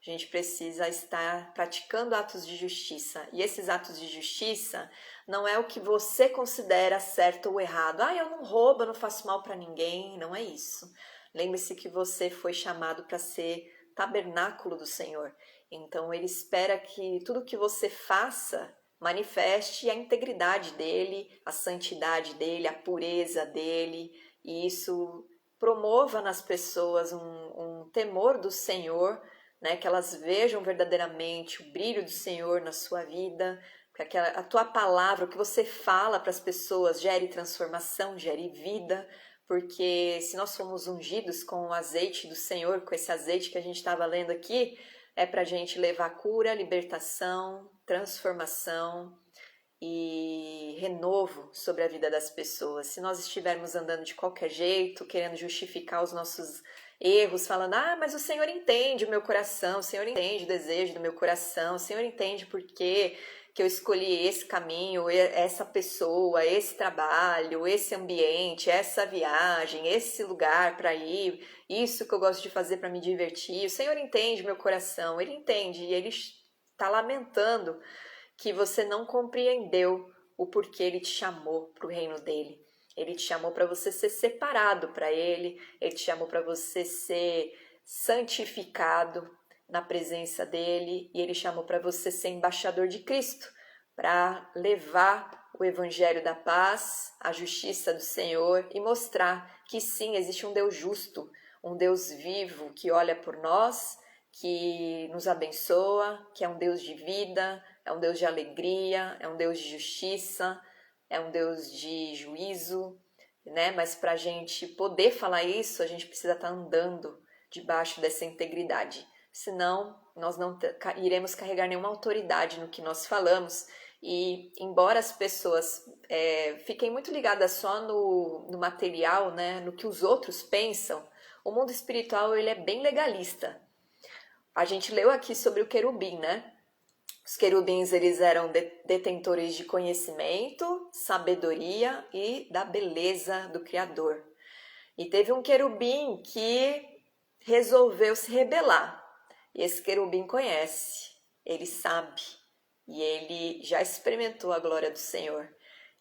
a gente precisa estar praticando atos de justiça. E esses atos de justiça não é o que você considera certo ou errado. Eu não roubo, eu não faço mal para ninguém. Não é isso. Lembre-se que você foi chamado para ser tabernáculo do Senhor. Então ele espera que tudo que você faça manifeste a integridade dele, a santidade dele, a pureza dele, e isso promova nas pessoas um temor do Senhor, né, que elas vejam verdadeiramente o brilho do Senhor na sua vida, que a tua palavra, o que você fala para as pessoas gere transformação, gere vida, porque se nós somos ungidos com o azeite do Senhor, com esse azeite que a gente estava lendo aqui, é para a gente levar cura, libertação, transformação e renovo sobre a vida das pessoas. Se nós estivermos andando de qualquer jeito, querendo justificar os nossos erros, falando, mas o Senhor entende o meu coração, o Senhor entende o desejo do meu coração, o Senhor entende por que eu escolhi esse caminho, essa pessoa, esse trabalho, esse ambiente, essa viagem, esse lugar para ir, isso que eu gosto de fazer para me divertir. O Senhor entende o meu coração, Ele entende, e Ele está lamentando que você não compreendeu o porquê Ele te chamou para o reino dele. Ele te chamou para você ser separado para Ele, Ele te chamou para você ser santificado na presença dele, e Ele chamou para você ser embaixador de Cristo, para levar o evangelho da paz, a justiça do Senhor e mostrar que sim, existe um Deus justo, um Deus vivo que olha por nós, que nos abençoa, que é um Deus de vida, é um Deus de alegria, é um Deus de justiça, é um Deus de juízo, né? Mas para a gente poder falar isso, a gente precisa estar andando debaixo dessa integridade. Senão, nós não iremos carregar nenhuma autoridade no que nós falamos. E embora as pessoas fiquem muito ligadas só no material, né? No que os outros pensam, o mundo espiritual ele é bem legalista. A gente leu aqui sobre o querubim, né? Os querubins, eles eram detentores de conhecimento, sabedoria e da beleza do Criador. E teve um querubim que resolveu se rebelar. E esse querubim conhece, ele sabe, e ele já experimentou a glória do Senhor.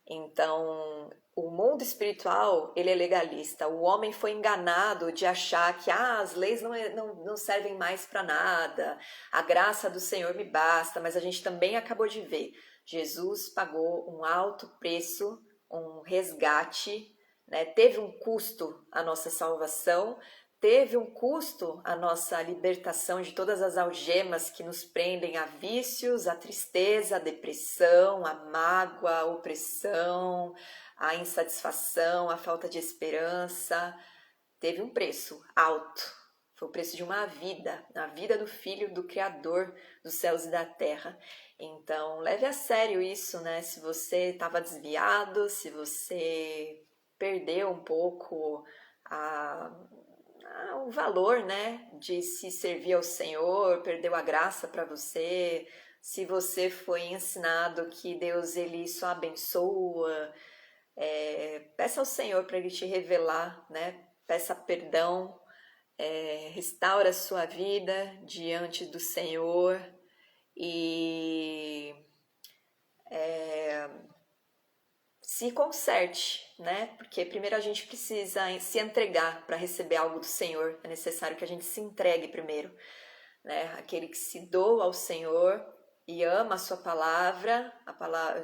Então, o mundo espiritual, ele é legalista. O homem foi enganado de achar que as leis não servem mais para nada, a graça do Senhor me basta, mas a gente também acabou de ver, Jesus pagou um alto preço, um resgate, né? Teve um custo a nossa salvação, teve um custo a nossa libertação de todas as algemas que nos prendem a vícios, a tristeza, a depressão, a mágoa, a opressão, a insatisfação, a falta de esperança. Teve um preço alto. Foi o preço de uma vida, a vida do Filho do Criador dos céus e da terra. Então, leve a sério isso, né? Se você estava desviado, se você perdeu um pouco o valor, né, de se servir ao Senhor, perdeu a graça para você, se você foi ensinado que Deus ele só abençoa, peça ao Senhor para Ele te revelar, né, peça perdão, restaura a sua vida diante do Senhor e se conserte, né? Porque primeiro a gente precisa se entregar para receber algo do Senhor. É necessário que a gente se entregue primeiro, né? Aquele que se doa ao Senhor e ama a sua palavra,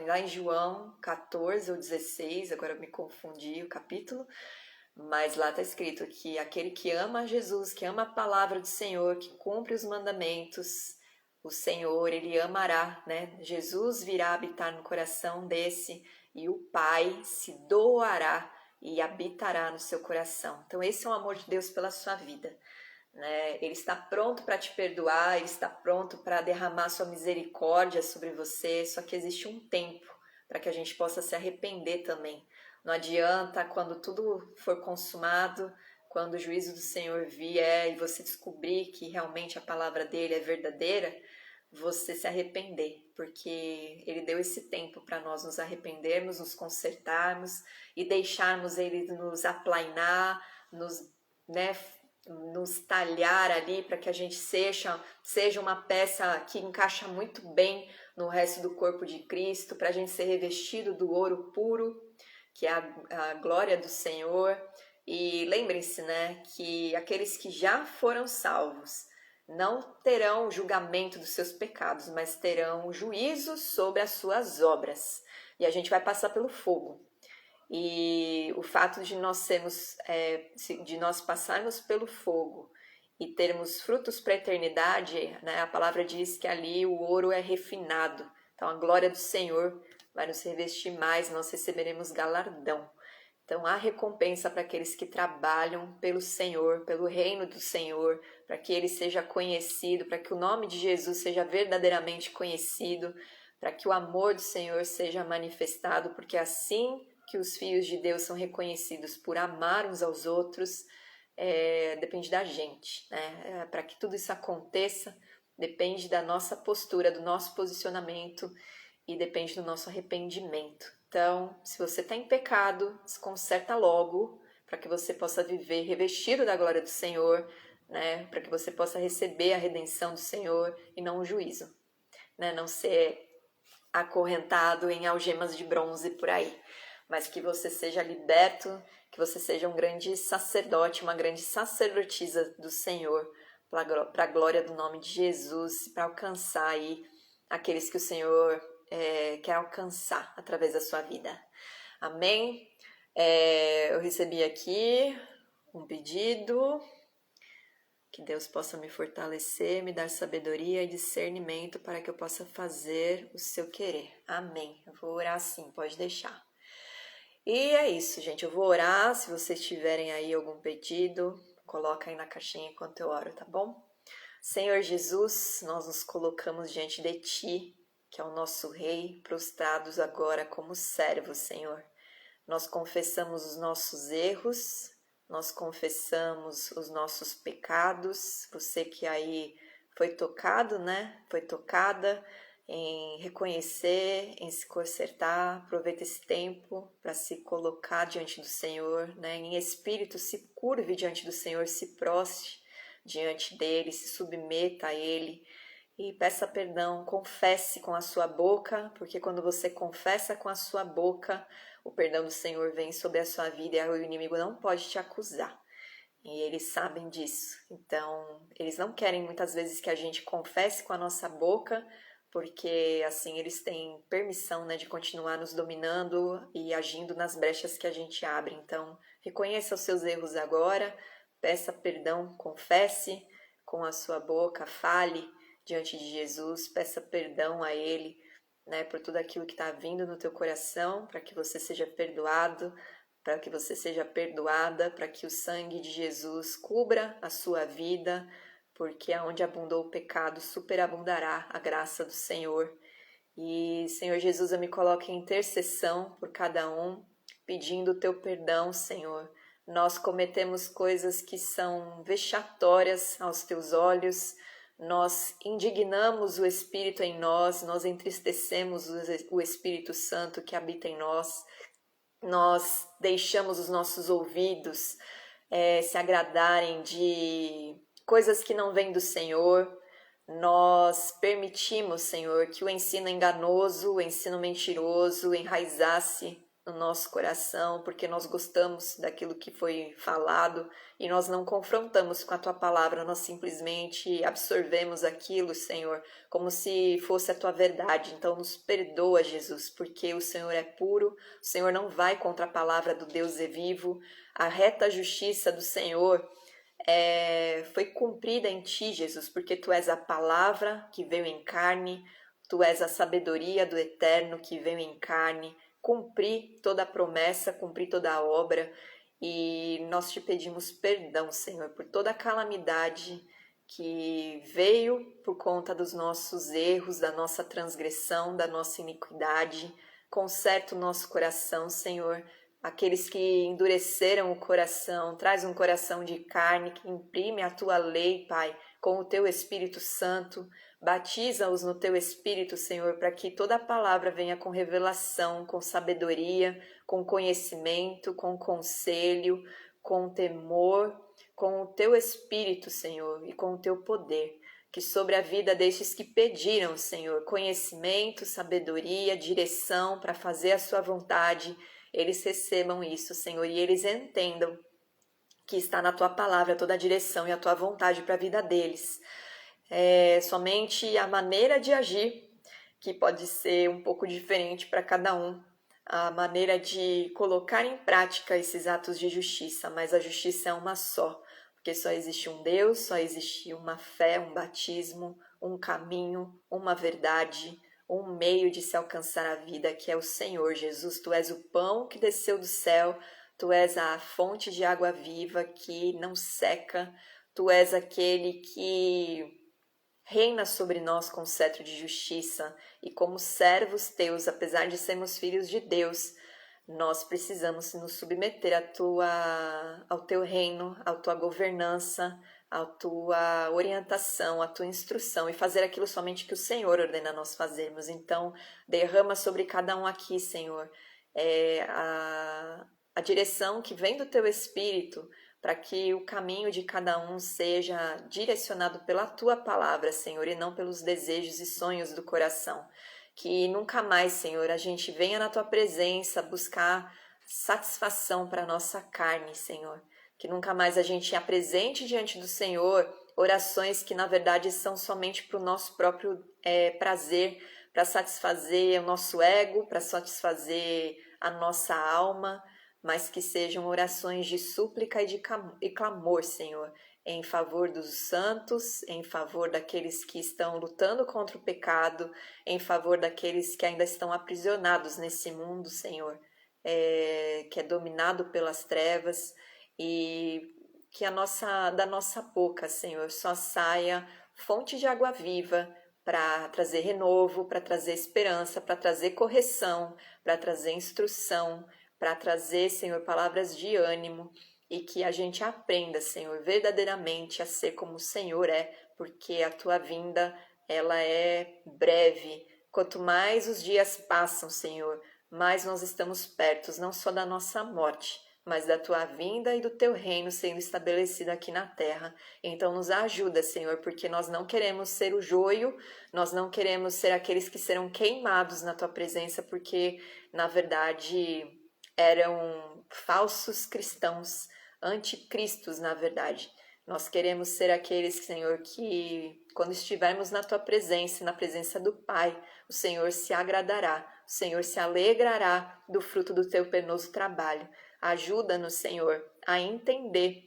lá em João 14 ou 16, agora eu me confundi o capítulo, mas lá está escrito que aquele que ama Jesus, que ama a palavra do Senhor, que cumpre os mandamentos, o Senhor, ele amará, né? Jesus virá habitar no coração desse e o Pai se doará e habitará no seu coração. Então esse é o amor de Deus pela sua vida, né? Ele está pronto para te perdoar, ele está pronto para derramar sua misericórdia sobre você, só que existe um tempo para que a gente possa se arrepender também. Não adianta quando tudo for consumado, quando o juízo do Senhor vier e você descobrir que realmente a palavra dele é verdadeira, você se arrepender, porque ele deu esse tempo para nós nos arrependermos, nos consertarmos e deixarmos ele nos aplainar, nos talhar ali para que a gente seja uma peça que encaixa muito bem no resto do corpo de Cristo, para a gente ser revestido do ouro puro, que é a glória do Senhor. E lembrem-se, né, que aqueles que já foram salvos não terão julgamento dos seus pecados, mas terão juízo sobre as suas obras. E a gente vai passar pelo fogo. E o fato de nós passarmos pelo fogo e termos frutos para a eternidade, né, a palavra diz que ali o ouro é refinado. Então a glória do Senhor vai nos revestir mais, nós receberemos galardão. Então há recompensa para aqueles que trabalham pelo Senhor, pelo reino do Senhor, para que ele seja conhecido, para que o nome de Jesus seja verdadeiramente conhecido, para que o amor do Senhor seja manifestado, porque assim que os filhos de Deus são reconhecidos por amar uns aos outros, depende da gente, né? Para que tudo isso aconteça, depende da nossa postura, do nosso posicionamento e depende do nosso arrependimento. Então, se você está em pecado, se conserta logo, para que você possa viver revestido da glória do Senhor, né? Para que você possa receber a redenção do Senhor e não o juízo, né? Não ser acorrentado em algemas de bronze por aí, mas que você seja liberto, que você seja um grande sacerdote, uma grande sacerdotisa do Senhor, para a glória do nome de Jesus, para alcançar aí aqueles que o Senhor quer alcançar através da sua vida. Amém? Eu recebi aqui um pedido. Que Deus possa me fortalecer, me dar sabedoria e discernimento para que eu possa fazer o seu querer. Amém. Eu vou orar assim, pode deixar. E é isso, gente. Eu vou orar. Se vocês tiverem aí algum pedido, coloca aí na caixinha enquanto eu oro, tá bom? Senhor Jesus, nós nos colocamos diante de Ti, que é o nosso Rei, prostrados agora como servos, Senhor. Nós confessamos os nossos erros, nós confessamos os nossos pecados. Você que aí foi tocado, né? Foi tocada em reconhecer, em se consertar. Aproveita esse tempo para se colocar diante do Senhor, né? Em espírito, se curve diante do Senhor, se prostre diante dele, se submeta a ele e peça perdão, confesse com a sua boca, porque quando você confessa com a sua boca, o perdão do Senhor vem sobre a sua vida e o inimigo não pode te acusar. E eles sabem disso. Então, eles não querem muitas vezes que a gente confesse com a nossa boca, porque assim eles têm permissão, né, de continuar nos dominando e agindo nas brechas que a gente abre. Então, reconheça os seus erros agora, peça perdão, confesse com a sua boca, fale diante de Jesus, peça perdão a Ele, né, por tudo aquilo que está vindo no teu coração, para que você seja perdoado, para que você seja perdoada, para que o sangue de Jesus cubra a sua vida, porque aonde abundou o pecado, superabundará a graça do Senhor. E, Senhor Jesus, eu me coloco em intercessão por cada um, pedindo o teu perdão, Senhor. Nós cometemos coisas que são vexatórias aos teus olhos, nós indignamos o Espírito em nós, nós entristecemos o Espírito Santo que habita em nós, nós deixamos os nossos ouvidos se agradarem de coisas que não vêm do Senhor, nós permitimos, Senhor, que o ensino enganoso, o ensino mentiroso enraizasse no nosso coração, porque nós gostamos daquilo que foi falado e nós não confrontamos com a Tua palavra, nós simplesmente absorvemos aquilo, Senhor, como se fosse a Tua verdade. Então nos perdoa, Jesus, porque o Senhor é puro, o Senhor não vai contra a palavra do Deus vivo, a reta justiça do Senhor foi cumprida em Ti, Jesus, porque Tu és a palavra que veio em carne, Tu és a sabedoria do Eterno que veio em carne, cumprir toda a promessa, cumprir toda a obra, e nós Te pedimos perdão, Senhor, por toda a calamidade que veio por conta dos nossos erros, da nossa transgressão, da nossa iniquidade. Conserta o nosso coração, Senhor. Aqueles que endureceram o coração, traz um coração de carne que imprime a Tua lei, Pai, com o Teu Espírito Santo. Batiza-os no Teu Espírito, Senhor, para que toda a palavra venha com revelação, com sabedoria, com conhecimento, com conselho, com temor, com o Teu Espírito, Senhor, e com o Teu poder. Que sobre a vida destes que pediram, Senhor, conhecimento, sabedoria, direção para fazer a Sua vontade, eles recebam isso, Senhor, e eles entendam que está na Tua palavra toda a direção e a Tua vontade para a vida deles. Somente a maneira de agir que pode ser um pouco diferente para cada um, a maneira de colocar em prática esses atos de justiça, mas a justiça é uma só, porque só existe um Deus, só existe uma fé, um batismo, um caminho, uma verdade, um meio de se alcançar a vida, que é o Senhor Jesus. Tu és o pão que desceu do céu, Tu és a fonte de água viva que não seca, Tu és aquele que reina sobre nós com cetro de justiça, e como servos teus, apesar de sermos filhos de Deus, nós precisamos nos submeter ao teu reino, à tua governança, à tua orientação, à tua instrução, e fazer aquilo somente que o Senhor ordena nós fazermos. Então, derrama sobre cada um aqui, Senhor, a direção que vem do teu Espírito, para que o caminho de cada um seja direcionado pela Tua palavra, Senhor, e não pelos desejos e sonhos do coração. Que nunca mais, Senhor, a gente venha na Tua presença buscar satisfação para a nossa carne, Senhor. Que nunca mais a gente apresente diante do Senhor orações que, na verdade, são somente para o nosso próprio prazer, para satisfazer o nosso ego, para satisfazer a nossa alma, mas que sejam orações de súplica e clamor, Senhor, em favor dos santos, em favor daqueles que estão lutando contra o pecado, em favor daqueles que ainda estão aprisionados nesse mundo, Senhor, que é dominado pelas trevas, e que da nossa boca, Senhor, só saia fonte de água viva para trazer renovo, para trazer esperança, para trazer correção, para trazer instrução, para trazer, Senhor, palavras de ânimo, e que a gente aprenda, Senhor, verdadeiramente a ser como o Senhor é, porque a tua vinda, ela é breve. Quanto mais os dias passam, Senhor, mais nós estamos perto, não só da nossa morte, mas da tua vinda e do teu reino sendo estabelecido aqui na terra. Então nos ajuda, Senhor, porque nós não queremos ser o joio, nós não queremos ser aqueles que serão queimados na tua presença, porque na verdade eram falsos cristãos, anticristos, na verdade. Nós queremos ser aqueles, Senhor, que quando estivermos na tua presença, na presença do Pai, o Senhor se agradará, o Senhor se alegrará do fruto do teu penoso trabalho. Ajuda-nos, Senhor, a entender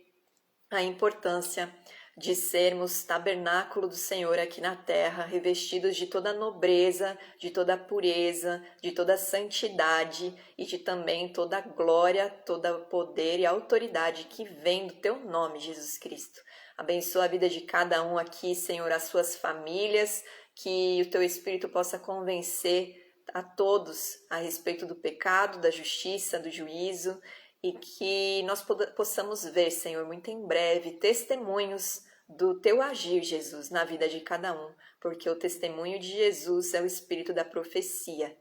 a importância de sermos tabernáculo do Senhor aqui na terra, revestidos de toda nobreza, de toda pureza, de toda santidade e de também toda glória, todo poder e autoridade que vem do teu nome, Jesus Cristo. Abençoa a vida de cada um aqui, Senhor, as suas famílias, que o teu Espírito possa convencer a todos a respeito do pecado, da justiça, do juízo, e que nós possamos ver, Senhor, muito em breve, testemunhos do teu agir, Jesus, na vida de cada um, porque o testemunho de Jesus é o espírito da profecia.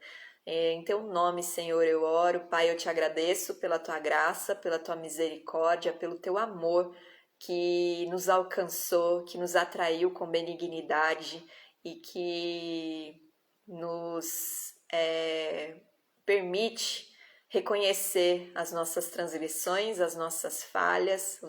Em teu nome, Senhor, eu oro. Pai, eu te agradeço pela tua graça, pela tua misericórdia, pelo teu amor que nos alcançou, que nos atraiu com benignidade e que nos permite reconhecer as nossas transgressões, as nossas falhas,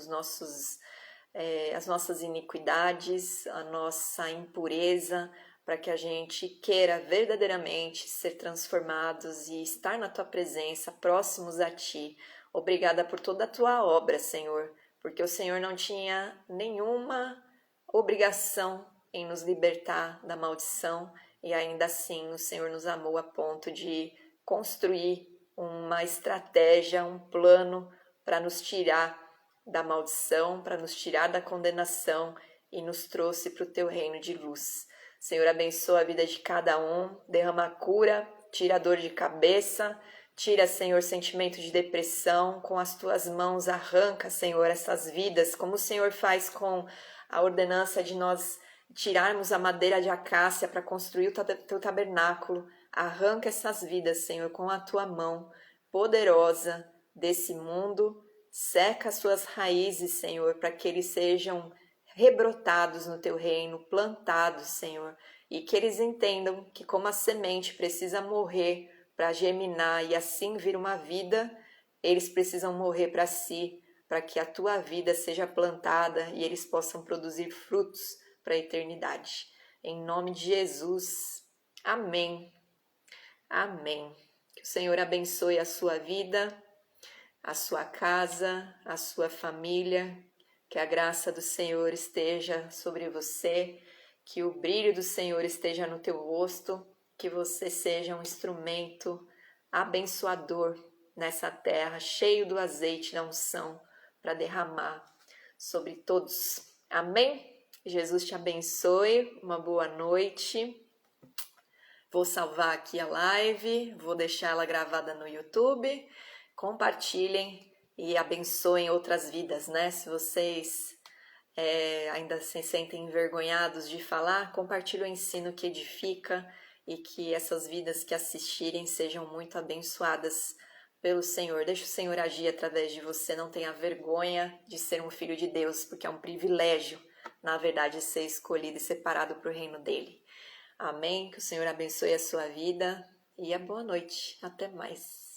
as nossas iniquidades, a nossa impureza, para que a gente queira verdadeiramente ser transformados e estar na tua presença, próximos a ti. Obrigada por toda a tua obra, Senhor, porque o Senhor não tinha nenhuma obrigação em nos libertar da maldição, e ainda assim o Senhor nos amou a ponto de construir uma estratégia, um plano para nos tirar da maldição, para nos tirar da condenação, e nos trouxe para o teu reino de luz. Senhor, abençoa a vida de cada um, derrama a cura, tira a dor de cabeça, tira, Senhor, sentimento de depressão, com as tuas mãos arranca, Senhor, essas vidas, como o Senhor faz com a ordenança de nós tirarmos a madeira de acácia para construir o teu tabernáculo. Arranca essas vidas, Senhor, com a tua mão poderosa desse mundo. Seca as suas raízes, Senhor, para que eles sejam rebrotados no teu reino, plantados, Senhor, e que eles entendam que como a semente precisa morrer para germinar e assim vir uma vida, eles precisam morrer para si, para que a tua vida seja plantada e eles possam produzir frutos para a eternidade. Em nome de Jesus. Amém. Amém. Que o Senhor abençoe a sua vida, a sua casa, a sua família, que a graça do Senhor esteja sobre você, que o brilho do Senhor esteja no teu rosto, que você seja um instrumento abençoador nessa terra, cheio do azeite da unção para derramar sobre todos. Amém? Jesus te abençoe, uma boa noite. Vou salvar aqui a live, vou deixar ela gravada no YouTube. Compartilhem e abençoem outras vidas, né? Se vocês ainda se sentem envergonhados de falar, compartilhe o ensino que edifica e que essas vidas que assistirem sejam muito abençoadas pelo Senhor. Deixe o Senhor agir através de você, não tenha vergonha de ser um filho de Deus, porque é um privilégio, na verdade, ser escolhido e separado para o reino dele. Amém? Que o Senhor abençoe a sua vida e a boa noite. Até mais.